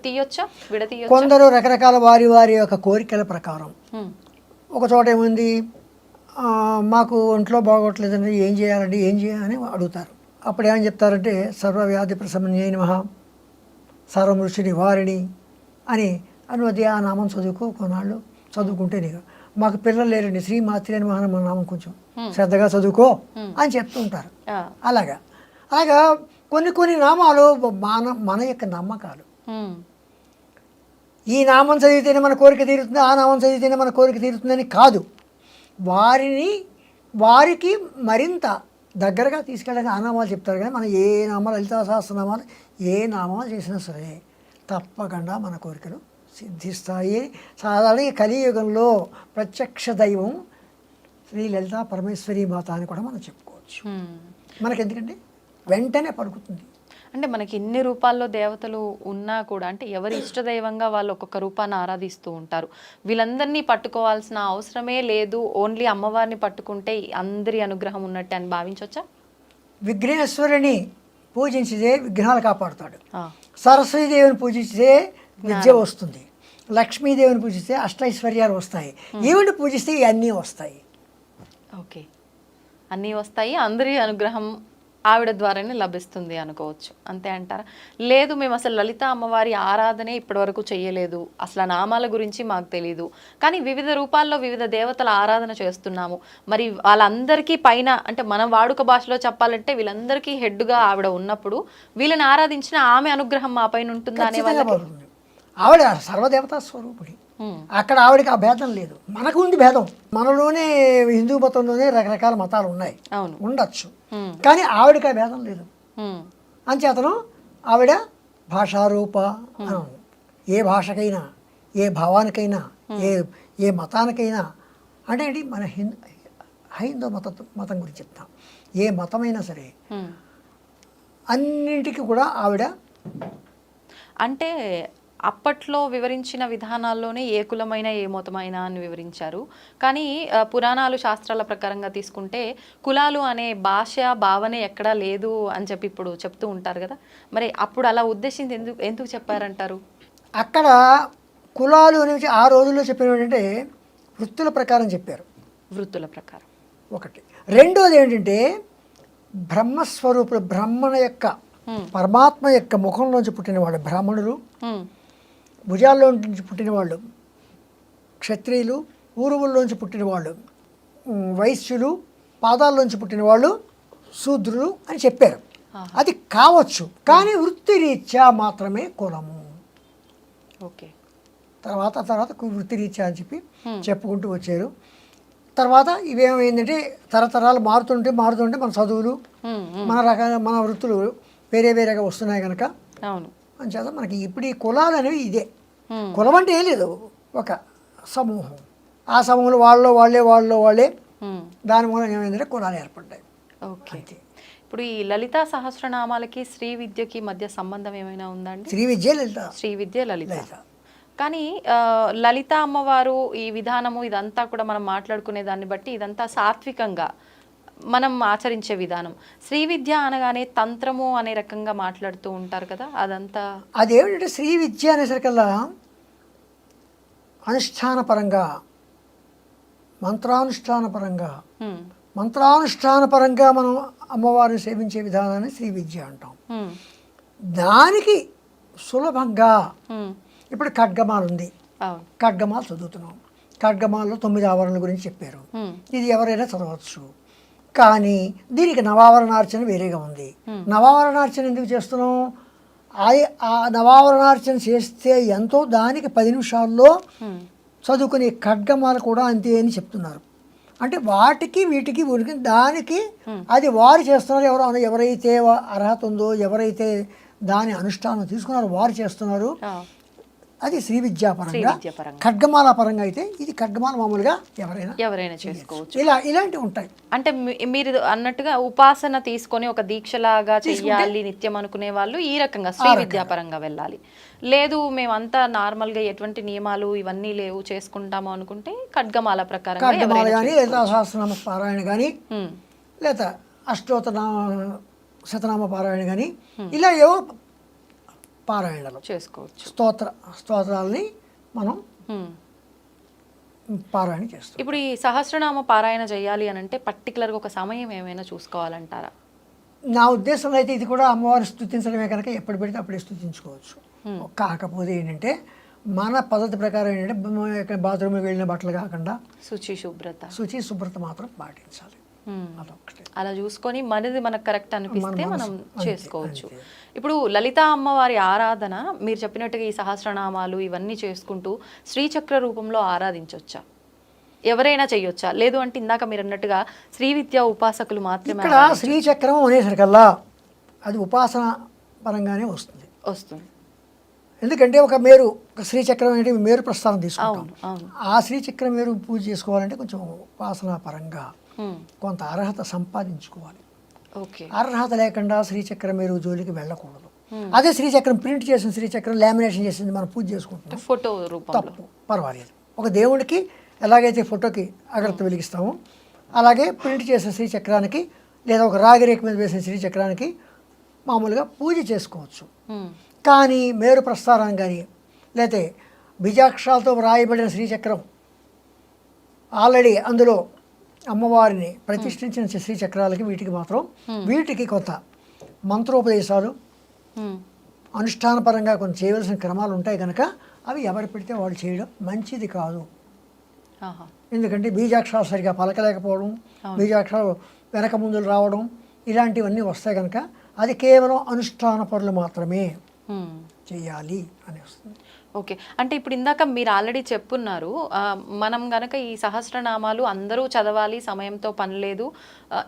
తీయొచ్చా, విడతీయొచ్చా? కొందరు రకరకాల వారి యొక్క కోరికల ప్రకారం ఒక చోట ఏముంది, మాకు ఒంట్లో బాగోట్లేదండి, ఏం చేయాలని అడుగుతారు. అప్పుడు ఏమని చెప్తారంటే సర్వవ్యాధి ప్రశమన్యై నమః సర్వమృష్టి నివారిణి అని అనుమతి ఆ నామం చదువుకో, కొన్నాళ్ళు చదువుకుంటే నీకు. మాకు పిల్లలు లేరండి, శ్రీమాత్రి అని మన నామం కొంచెం శ్రద్ధగా చదువుకో అని చెప్తూ ఉంటారు. అలాగా కొన్ని నామాలు మన యొక్క నమ్మకాలు. ఈ నామం చదివితేనే మన కోరిక తీరుతుంది, ఆ నామం చదివితేనే మన కోరిక తీరుతుందని కాదు. వారికి మరింత దగ్గరగా తీసుకెళ్ళడానికి ఆ నామాలు చెప్తారు. కానీ మనం ఏ నామాలు, లలితా సహస్రనామాలు ఏ నామాలు చేసినా సరే తప్పకుండా మన కోరికలు సిద్ధిస్తాయి. సాధారణంగా కలియుగంలో ప్రత్యక్ష దైవం శ్రీ లలితా పరమేశ్వరి మాత అని కూడా మనం చెప్పుకోవచ్చు. మనకెందుకంటే వెంటనే పలుకుతుంది. అంటే మనకి ఇన్ని రూపాల్లో దేవతలు ఉన్నా కూడా, అంటే ఎవరి ఇష్టదైవంగా వాళ్ళు ఒక్కొక్క రూపాన్ని ఆరాధిస్తూ ఉంటారు. వీళ్ళందరినీ పట్టుకోవాల్సిన అవసరమే లేదు, ఓన్లీ అమ్మవారిని పట్టుకుంటే అందరి అనుగ్రహం ఉన్నట్టు అని భావించవచ్చా? విఘ్నేశ్వరుని పూజించితే విఘ్నాలు కాపాడుతాడు. సరస్వతీదేవిని పూజిస్తే విద్య వస్తుంది. లక్ష్మీదేవిని పూజిస్తే అష్టైశ్వర్యాలు వస్తాయి. ఈవిని పూజిస్తే ఇవన్నీ వస్తాయి. ఓకే, అన్నీ వస్తాయి, అందరి అనుగ్రహం ఆవిడ ద్వారానే లభిస్తుంది అనుకోవచ్చు, అంతే అంటారా? లేదు, మేము అసలు లలిత అమ్మవారి ఆరాధనే ఇప్పటివరకు చేయలేదు, అసలు నామాల గురించి మాకు తెలీదు, కానీ వివిధ రూపాల్లో వివిధ దేవతల ఆరాధన చేస్తున్నాము, మరి వాళ్ళందరికీ పైన, అంటే మన వాడుక భాషలో చెప్పాలంటే వీళ్ళందరికీ హెడ్గా ఆవిడ ఉన్నప్పుడు వీళ్ళని ఆరాధించిన ఆమె అనుగ్రహం మా పైన ఉంటుందా అనే వాళ్ళకి? ఆవిడ సర్వదేవతా స్వరూపుడి. అక్కడ ఆవిడకి ఆ భేదం లేదు. మనకు ఉంది భేదం. మనలోనే హిందూ మతంలోనే రకరకాల మతాలు ఉన్నాయి, ఉండొచ్చు, కానీ ఆవిడకి ఆ భేదం లేదు. అంచేతను ఆవిడ భాషారూప. ఏ భాషకైనా, ఏ భావానికైనా, ఏ మతానికైనా, అంటే ఏంటి, మన హైందవ మతం గురించి చెప్తాం. ఏ మతమైనా సరే అన్నింటికి కూడా ఆవిడ. అంటే అప్పట్లో వివరించిన విధానాల్లోనే ఏ కులమైన ఏ మతమైనా అని వివరించారు, కానీ పురాణాలు శాస్త్రాల ప్రకారంగా తీసుకుంటే కులాలు అనే భాష భావన ఎక్కడా లేదు అని చెప్పి ఇప్పుడు చెప్తూ ఉంటారు కదా, మరి అప్పుడు అలా ఉద్దేశించి ఎందుకు చెప్పారంటారు? అక్కడ కులాలు అనేవి ఆ రోజుల్లో చెప్పినవి ఏంటంటే వృత్తుల ప్రకారం చెప్పారు వృత్తుల ప్రకారం ఒకటి. రెండోది ఏంటంటే బ్రహ్మస్వరూపులు, బ్రహ్మణ యొక్క పరమాత్మ యొక్క ముఖంలోంచి పుట్టిన వాళ్ళు బ్రాహ్మణులు, భుజాల్లో నుంచి పుట్టిన వాళ్ళు క్షత్రియులు, ఊరువుల్లోంచి పుట్టిన వాళ్ళు వైశ్యులు, పాదాల్లోంచి పుట్టిన వాళ్ళు శూద్రులు అని చెప్పారు. అది కావచ్చు, కానీ వృత్తిరీత్యా మాత్రమే కులము. ఓకే. తర్వాత వృత్తిరీత్యా అని చెప్పి చెప్పుకుంటూ వచ్చారు. తర్వాత ఇవేమైందంటే తరతరాలు మారుతుంటే మన చదువులు, మన వృత్తులు వేరే వేరేగా వస్తున్నాయి కనుక అవును అంచేత మనకి ఇప్పుడు ఈ కులాలు అనేవి ఇదే. కులం అంటే ఏం లేదు, ఒక సమూహం. ఆ సమూహంలో వాళ్ళే దాని మూలంగా ఏమైందంటే కులాలు ఏర్పడ్డాయి. ఓకే. ఇప్పుడు ఈ లలితా సహస్రనామాలకి శ్రీ విద్యకి మధ్య సంబంధం ఏమైనా ఉందండి? శ్రీ విద్య లలిత. కానీ లలిత అమ్మవారు ఈ విధానము ఇదంతా కూడా మనం మాట్లాడుకునే దాన్ని బట్టి ఇదంతా సాత్వికంగా మనం ఆచరించే విధానం. శ్రీ విద్య అనగానే తంత్రము అనే రకంగా మాట్లాడుతూ ఉంటారు కదా, అదంతా అదేమిటంటే శ్రీ విద్య అనేసరికల్లా అనుష్ఠానపరంగా మంత్రానుష్ఠానపరంగా మనం అమ్మవారిని సేవించే విధానాన్ని శ్రీ విద్య అంటాం. దానికి సులభంగా ఇప్పుడు ఖడ్గమాల ఉంది, ఖడ్గమాల చదువుతున్నాం. ఖడ్గమాలలో 9 ఆవరణల గురించి చెప్పారు. ఇది ఎవరైనా చదవచ్చు. కానీ దీనికి నవావరణార్చన వేరేగా ఉంది. నవావరణార్చన ఎందుకు చేస్తున్నాం? ఆ నవావరణార్చన చేస్తే ఎంతో, దానికి 10 నిమిషాల్లో చదువుకునే ఖడ్గమాల కూడా అంతే అని చెప్తున్నారు. అంటే వీటికి దానికి అది వారు చేస్తున్నారు. ఎవరైతే అర్హత ఉందో, ఎవరైతే దాని అనుష్ఠానం తీసుకున్నారో వారు చేస్తున్నారు. అది శ్రీ విద్యాపరంగా. ఖడ్గమాల పరంగా అయితే ఇది ఖడ్గమాల మామూలుగా ఎవరైనా చేసుకోవచ్చు. ఇలాంటివి ఉంటాయి. అంటే మీరు అన్నట్టుగా ఉపాసన తీసుకొని ఒక దీక్షలాగా చెయ్యాలి నిత్యం అనుకునే వాళ్ళు ఈ రకంగా శ్రీ విద్యాపరంగా వెళ్ళాలి. లేదు మేమంతా నార్మల్గా ఎటువంటి నియమాలు ఇవన్నీ లేవు చేసుకుంటాము అనుకుంటే ఖడ్గమాల ప్రకారం ఖడ్గమాల కానీ, లేదా సహస్రనామ పారాయణ కానీ, లేదా శతనామ పారాయణ కానీ, ఇలా ఏవో పారాయణలు చేసుకోవచ్చు. స్తోత్రాలని మనం పారాయణ చేస్తాం. ఇప్పుడు ఈ సహస్రనామ పారాయణ చేయాలి అని అంటే పర్టికులర్గా ఒక సమయం ఏమైనా చూసుకోవాలంటారా? నా ఉద్దేశంలో అయితే ఇది కూడా అమ్మవారిని స్తుతించడమే కనుక ఎప్పుడు పెడితే అప్పుడే స్తుతించుకోవచ్చు. కాకపోతే ఏంటంటే మన పద్ధతి ప్రకారం ఏంటంటే బాత్రూమ్కి వెళ్ళిన బట్టలు కాకుండా శుచి శుభ్రత మాత్రం పాటించాలి. అలా చూసుకొని మనది మనకు కరెక్ట్ అనిపిస్తే మనం చేసుకోవచ్చు. ఇప్పుడు లలితా అమ్మవారి ఆరాధన మీరు చెప్పినట్టుగా ఈ సహస్రనామాలు ఇవన్నీ చేసుకుంటూ శ్రీచక్ర రూపంలో ఆరాధించవచ్చా? ఎవరైనా చెయ్యొచ్చా? లేదు అంటే ఇందాక మీరు అన్నట్టుగా శ్రీ విద్యా ఉపాసకులు మాత్రమే? ఇక్కడ శ్రీచక్రం అనేసరికల్లా అది ఉపాసన పరంగానే వస్తుంది. ఎందుకంటే ఒక శ్రీచక్రం అంటే మేరు ప్రస్థానం తీసుకుంటాం. ఆ శ్రీచక్రం మేరు పూజ చేసుకోవాలంటే కొంచెం ఉపాసన పరంగా కొంత అర్హత సంపాదించుకోవాలి. అర్హత లేకుండా శ్రీచక్రం మేరు జోలికి వెళ్ళకూడదు. అదే శ్రీచక్రం ప్రింట్ చేసిన శ్రీచక్రం లామినేషన్ చేసింది మనం పూజ చేసుకుంటాం, ఫోటో రూపంలో తప్పు, పర్వాలేదు. ఒక దేవుడికి ఎలాగైతే ఫోటోకి అగరత్తి వెలిగిస్తామో అలాగే ప్రింట్ చేసిన శ్రీచక్రానికి లేదా ఒక రాగిరేఖ మీద వేసిన శ్రీచక్రానికి మామూలుగా పూజ చేసుకోవచ్చు. కానీ మేరు ప్రస్థానం కానీ లేకపోతే బీజాక్షరాలతో వ్రాయబడిన శ్రీచక్రం ఆల్రెడీ అందులో అమ్మవారిని ప్రతిష్ఠించిన శ్రీచక్రాలకి వీటికి కొంత మంత్రోపదేశాలు అనుష్ఠానపరంగా కొంచెం చేయవలసిన క్రమాలు ఉంటాయి కనుక అవి ఎవరు పెడితే వాళ్ళు చేయడం మంచిది కాదు. ఎందుకంటే బీజాక్షరాలు సరిగా పలకలేకపోవడం, బీజాక్షరాలు వెనక ముందులు రావడం ఇలాంటివన్నీ వస్తాయి కనుక అది కేవలం అనుష్ఠాన పనులు మాత్రమే చేయాలి అని వస్తుంది. ఓకే. అంటే ఇప్పుడు ఇందాక మీరు ఆల్రెడీ చెప్పున్నారు, మనం గనక ఈ సహస్రనామాలు అందరూ చదవాలి, సమయంతో పని లేదు,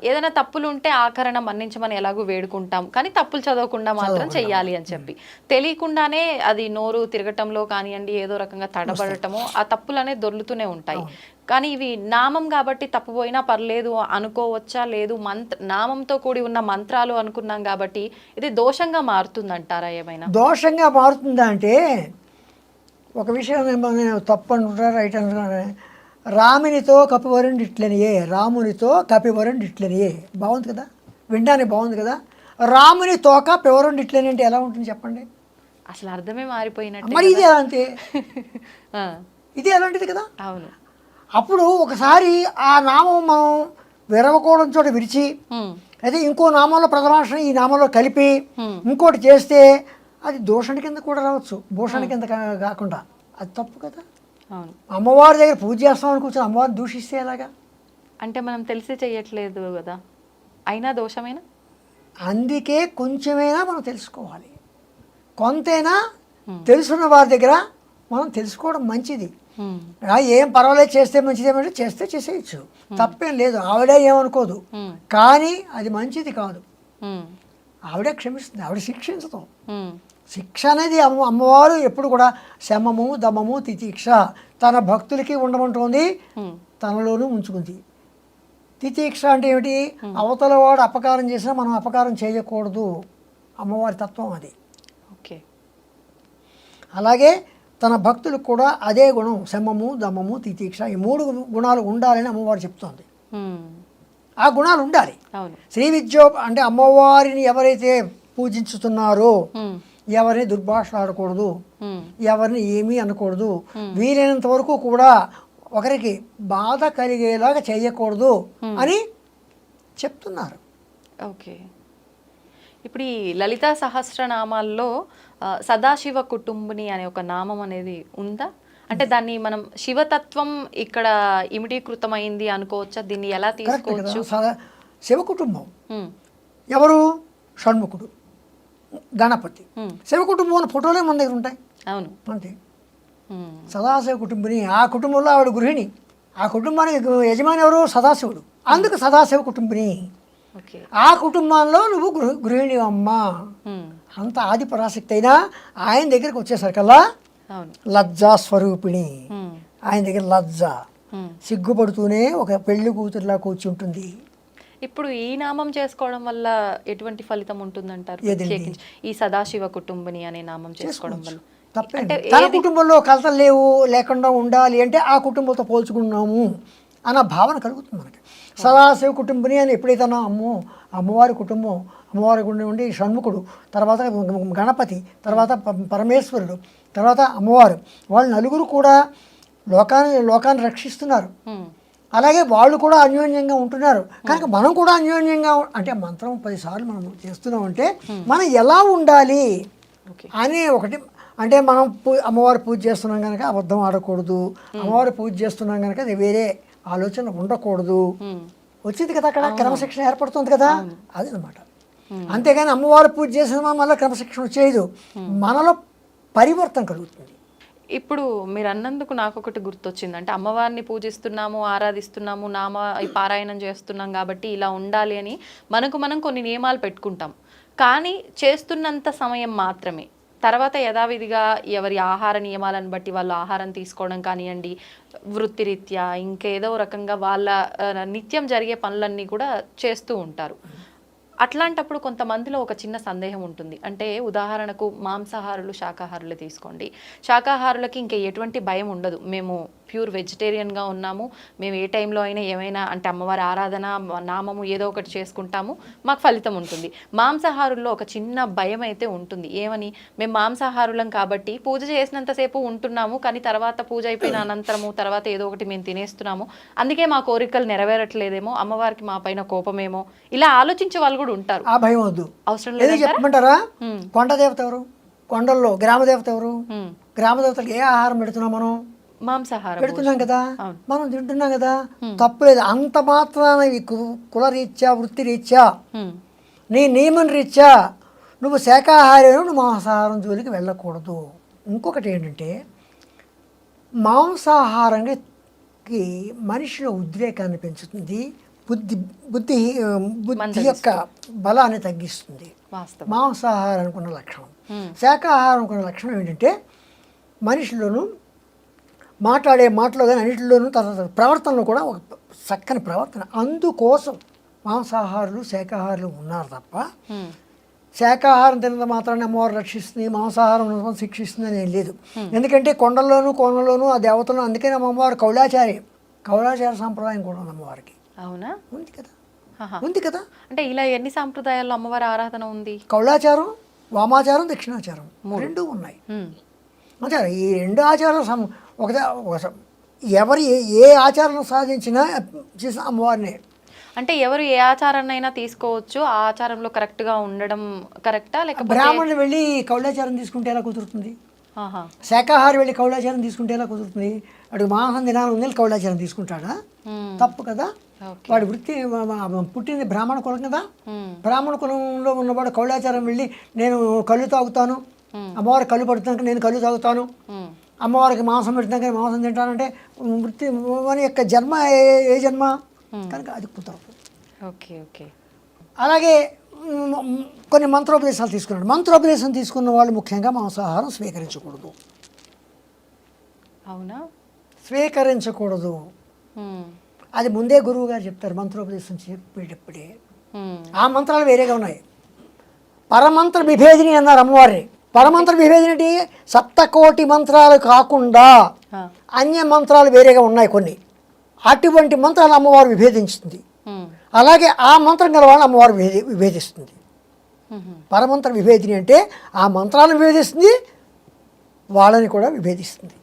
ఏదైనా తప్పులు ఉంటే ఆకరణ మన్నించమని ఎలాగో వేడుకుంటాం, కానీ తప్పులు చదవకుండా మాత్రం చెయ్యాలి అని చెప్పి తెలియకుండానే అది నోరు తిరగటంలో కానివ్వండి, ఏదో రకంగా తడబడటము, ఆ తప్పులు అనేవి దొర్లుతూనే ఉంటాయి. కానీ ఇవి నామం కాబట్టి తప్పుపోయినా పర్లేదు అనుకోవచ్చా? లేదు నామంతో కూడి ఉన్న మంత్రాలు అనుకున్నాం కాబట్టి ఇది దోషంగా మారుతుందంటారా? ఏమైనా దోషంగా మారుతుందా అంటే ఒక విషయం తప్పు అంటున్నారు, రైట్ అంటున్నారు. రామునితో కపివరుండిట్లనియే బాగుంది కదా, వినడానికి బాగుంది కదా. రాముని తోక పివరుండిట్లని అంటే ఎలా ఉంటుంది చెప్పండి? అసలు అర్థమే మారిపోయినట్టు. మరి ఇది అంతే, ఆ, ఇది అలాంటిది కదా. అవును. అప్పుడు ఒకసారి ఆ నామం మనం విరవకూడని చోట విరిచి ఉమ్, అదే ఇంకో నామంలో ప్రథమాక్షరం ఈ నామంలో కలిపి Hmm. ఇంకోటి చేస్తే అది దోషణ కింద కూడా రావచ్చు, భూషణ కింద కాకుండా. అది తప్పు కదా. అవును. అమ్మవారి దగ్గర పూజ చేస్తామని కూర్చొని అమ్మవారిని దూషిస్తే ఎలాగా? అంటే మనం తెలిసి చెయ్యట్లేదు కదా, అయినా దోషమేనా? అందుకే కొంచెమైనా మనం తెలుసుకోవాలి, కొంతైనా తెలుసున్న వారి దగ్గర మనం తెలుసుకోవడం మంచిది. ఉమ్, ఏం పర్వాలేదు, చేస్తే మంచిది ఏమంటే చేస్తే చేసేయచ్చు, తప్పేం లేదు, ఆవిడే ఏమనుకోదు. ఉమ్, కానీ అది మంచిది కాదు. ఉమ్, ఆవిడే క్షమిస్తుంది, ఆవిడ శిక్షించదు. ఉమ్, శిక్ష అనేది అమ్మవారు ఎప్పుడు కూడా శమము దమము తితీక్ష తన భక్తులకి ఉండమంటోంది, ఉమ్, తనలోనూ ఉంచుకుంది. తితీక్ష అంటే ఏమిటి? అవతల వాడు అపకారం చేసినా మనం అపకారం చేయకూడదు, అమ్మవారి తత్వం అది. ఓకే. అలాగే తన భక్తులకు కూడా అదే గుణం, శమము దమము తితీక్ష, ఈ 3 గుణాలు ఉండాలని అమ్మవారు చెప్తోంది. ఉమ్, ఆ గుణాలు ఉండాలి. అవును. శ్రీ విద్యో అంటే అమ్మవారిని ఎవరైతే పూజించుతున్నారో ఉమ్, ఎవరిని దుర్భాషలాడకూడదు, ఉమ్, ఎవరిని ఏమీ అనకూడదు, వీలైనంత వరకు కూడా ఒకరికి బాధ కలిగేలాగా చేయకూడదు అని చెప్తున్నారు. ఓకే. ఇప్పుడు ఈ లలితా సహస్రనామాల్లో సదాశివ కుటుంబిని అనే ఒక నామం అనేది ఉందా? అంటే దాన్ని మనం శివతత్వం ఇక్కడ ఇమిడీకృతమైంది అనుకోవచ్చా? దీన్ని ఎలా కరెక్ట్ కదా. తీసుకోవచ్చు? శివ కుటుంబం ఉమ్, ఎవరు? షణ్ముఖుడు, గణపతి. ఉమ్, శివ కుటుంబం అన్న ఫోటోలే మన దగ్గర ఉంటాయి అవును. అంతే. ఉమ్, సదాశివ కుటుంబిని, ఆ కుటుంబంలో ఆవిడ గృహిణి, ఆ కుటుంబానికి యజమాని ఎవరు? సదాశివుడు. అందుకు సదాశివ కుటుంబిని. ఓకే. ఆ కుటుంబంలో నువ్వు గృహిణి అమ్మ. ఉమ్, అంత ఆది పరాశక్తి అయినా ఆయన దగ్గరికి వచ్చేసరికల్లా అవును. లజ్జా స్వరూపిణి. ఉమ్, ఆయన దగ్గర లజ్జ, ఉమ్. సిగ్గుపడుతూనే ఒక పెళ్లి కూతురులా కూర్చుంటుంది. ఇప్పుడు ఈ నామం చేసుకోవడం వల్ల ఎటువంటి ఫలితం ఉంటుందంటారు? ఏదండి? ప్రత్యేకించి ఈ సదాశివ కుటుంబిని అనే నామం చేసుకోవడం వల్ల తప్పే. అంటే తన కుటుంబంలో కలతలు లేకుండా ఉండాలి అంటే ఆ కుటుంబంతో పోల్చుకున్నాము అన్న భావన కలుగుతుంది మనకి. సదాశివ కుటుంబిని అని ఎప్పుడైతే అమ్మో అమ్మవారి కుటుంబం, అమ్మవారి గుండె ఉండి షణ్ముఖుడు, తర్వాత గణపతి, తర్వాత పరమేశ్వరుడు, తర్వాత అమ్మవారు, వాళ్ళు నలుగురు కూడా లోకాన్ని రక్షిస్తున్నారు. ఉమ్, అలాగే వాళ్ళు కూడా అన్యోన్యంగా ఉంటున్నారు. కనుక మనం కూడా అన్యోన్యంగా అంటే మంత్రం 10 సార్లు మనం చేస్తున్నామంటే మనం ఎలా ఉండాలి ఓకే. అనే ఒకటి. అంటే మనం అమ్మవారి పూజ చేస్తున్నాం కనుక అబద్ధం ఆడకూడదు, అమ్మవారి పూజ చేస్తున్నాం కనుక అది వేరే ఆలోచన ఉండకూడదు. ఉమ్, వచ్చింది కదా అక్కడ క్రమశిక్షణ ఏర్పడుతుంది కదా, అది అనమాట. అంతేగాని అమ్మవారి పూజ చేసిన మళ్ళీ క్రమశిక్షణ వచ్చేది, మనలో పరివర్తన కలుగుతుంది. ఇప్పుడు మీరు అన్నందుకు నాకు ఒకటి గుర్తొచ్చింది. అంటే అమ్మవారిని పూజిస్తున్నాము, ఆరాధిస్తున్నాము, ఈ పారాయణం చేస్తున్నాం కాబట్టి ఇలా ఉండాలి అని మనం కొన్ని నియమాలు పెట్టుకుంటాం. కానీ చేస్తున్నంత సమయం మాత్రమే. తర్వాత యథావిధిగా ఎవరి ఆహార నియమాలను బట్టి వాళ్ళు ఆహారం తీసుకోవడం కానివ్వండి, వృత్తిరీత్యా ఇంకేదో రకంగా వాళ్ళ నిత్యం జరిగే పనులన్నీ కూడా చేస్తూ ఉంటారు. అట్లాంటప్పుడు కొంతమందిలో ఒక చిన్న సందేహం ఉంటుంది. అంటే ఉదాహరణకు మాంసాహారులు, శాకాహారులు తీసుకోండి. శాకాహారులకి ఇంకా ఎటువంటి భయం ఉండదు, మేము ప్యూర్ వెజిటేరియన్గా ఉన్నాము, మేము ఏ టైంలో అయినా ఏమైనా అంటే అమ్మవారి ఆరాధన నామము ఏదో ఒకటి చేసుకుంటాము, మాకు ఫలితం ఉంటుంది. మాంసాహారుల్లో ఒక చిన్న భయం అయితే ఉంటుంది. ఏమని? మేము మాంసాహారులం కాబట్టి పూజ చేసినంతసేపు ఉంటున్నాము, కానీ తర్వాత పూజ అయిపోయిన అనంతరము తర్వాత ఏదో ఒకటి మేము తినేస్తున్నాము, అందుకే మా కోరికలు నెరవేరట్లేదేమో, అమ్మవారికి మా పైన కోపమేమో, ఇలా ఆలోచించే వాళ్ళు కూడా ఉంటారు. ఆ భయం వద్దు. అవసరం ఏది లేదు. చెప్పమంటారా? కొండ దేవత ఎవరు? కొండల్లో గ్రామ దేవత ఎవరు? ఉమ్, గ్రామ దేవతలకు ఏ ఆహారం పెడుతున్నాం మనం? మాంసాహారం పెడుతున్నాం కదా, అవును. మనం తింటున్నాం కదా, తప్పులేదు. అంత మాత్రాన ఈ కులరీత్యా వృత్తిరీత్యా ఉమ్, నీ నియమం రీత్యా నువ్వు శాకాహారం, నువ్వు మాంసాహారం జోలికి వెళ్ళకూడదు. ఇంకొకటి ఏంటంటే మాంసాహారానికి మనిషిలో ఉద్రేకాన్ని పెంచుతుంది, బుద్ధి యొక్క బలాన్ని తగ్గిస్తుంది. వాస్తవం. మాంసాహారానికి ఉన్న లక్షణం. శాకాహారానికి ఉన్న లక్షణం ఏంటంటే మనిషిలోనూ మాట్లాడే మాటలో కానీ అన్నింటిలోనూ తర్వాత ప్రవర్తనలో కూడా ఒక చక్కని ప్రవర్తన. అందుకోసం మాంసాహారులు శాకాహారులు ఉన్నారు తప్ప శాకాహారం తినడం మాత్రాన్ని అమ్మవారు రక్షిస్తుంది, మాంసాహారం శిక్షిస్తుంది అని ఏం లేదు. ఎందుకంటే కొండల్లోనూ కోనల్లోనూ ఆ దేవతలను, అందుకని అమ్మవారు కౌలాచార సాంప్రదాయం కూడా ఉంది అమ్మవారికి. అవునా? ఉంది కదా, ఉంది కదా. అంటే ఇలా ఎన్ని సాంప్రదాయాల్లో అమ్మవారి ఆరాధన ఉంది? కౌలాచారం వామాచారం దక్షిణాచారం రెండూ ఉన్నాయి. అంటే ఈ రెండు ఆచారాలు ఎవరు ఏ ఆచారం సాధించినా చేసిన అమ్మవారినే. అంటే ఎవరు ఏ ఆచారాన్నైనా తీసుకోవచ్చు, ఆ ఆచారంలో కరెక్ట్గా ఉండడం కరెక్టా లేకపోతే బ్రాహ్మణులు వెళ్ళి కౌలాచారం తీసుకుంటే ఎలా కుదురుతుంది? ఆహా. శాకాహారి వెళ్ళి కౌలాచారం తీసుకుంటే ఎలా కుదురుతుంది? వాడు మాంసం దినాలు ఉంది కౌలాచారం తీసుకుంటాడా? తప్పు కదా. వాడి వృత్తి పుట్టింది బ్రాహ్మణ కులం కదా. బ్రాహ్మణ కులంలో ఉన్నవాడు కౌలాచారం వెళ్ళి నేను కళ్ళు తాగుతాను, అమ్మవారికి కళ్ళు పడుతున్నాక నేను కళ్ళు తాగుతాను, అమ్మవారికి మాంసం పెడుతున్నాక మాంసం తింటానంటే వృత్తి మన యొక్క జన్మ ఏ జన్మ కనుక అది కుదరదు. Okay okay. అలాగే కొన్ని మంత్రోపదేశాలు తీసుకున్నాడు. మంత్రోపదేశం తీసుకున్న వాళ్ళు ముఖ్యంగా మాంసాహారం స్వీకరించకూడదు. అవునా? స్వీకరించకూడదు. అది ముందే గురువు గారు చెప్తారు మంత్రోపదేశం చెప్పేటప్పుడే. ఆ మంత్రాలు వేరేగా ఉన్నాయి. పరమంత్ర విభేదిని అన్నారు అమ్మవారిని. పరమంత్ర విభేదిని అంటే సప్తకోటి మంత్రాలు కాకుండా అన్య మంత్రాలు వేరేగా ఉన్నాయి కొన్ని. అటువంటి మంత్రాలు అమ్మవారు విభేదించింది. అలాగే ఆ మంత్రం గల వాళ్ళని అమ్మవారు విభేదిస్తుంది. పరమంత్ర విభేదిని అంటే ఆ మంత్రాలను విభేదిస్తుంది, వాళ్ళని కూడా విభేదిస్తుంది.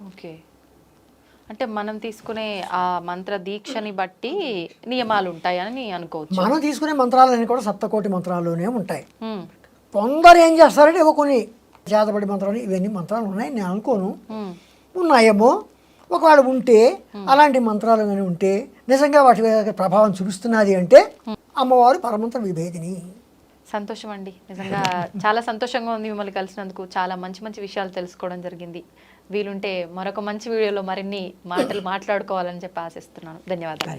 ఓకే. అంటే మనం తీసుకునే ఆ మంత్ర దీక్షని బట్టి నియమాలు ఉంటాయని అనుకోవచ్చు. మనం తీసుకునే మంత్రాలన్నీ కూడా సప్తకోటి మంత్రాల్లోనే ఉంటాయి. కొందరు ఏం చేస్తారంటే కొన్ని జాతపడి మంత్రాలు ఇవన్నీ మంత్రాలు ఉన్నాయి నేను అనుకోను, ఉన్నాయేమో. ఒకవేళ ఉంటే అలాంటి మంత్రాలు కానీ ఉంటే నిజంగా వాటి మీద ప్రభావం చూపిస్తున్నది అంటే అమ్మవారు పరమంత్ర విభేదిని. సంతోషం అండి, నిజంగా చాలా సంతోషంగా ఉంది మిమ్మల్ని కలిసినందుకు. చాలా మంచి మంచి విషయాలు తెలుసుకోవడం జరిగింది. వీలుంటే మరొక మంచి వీడియోలో మరిన్ని మాటలు మాట్లాడుకోవాలని చెప్పి ఆశిస్తున్నాను. ధన్యవాదాలు.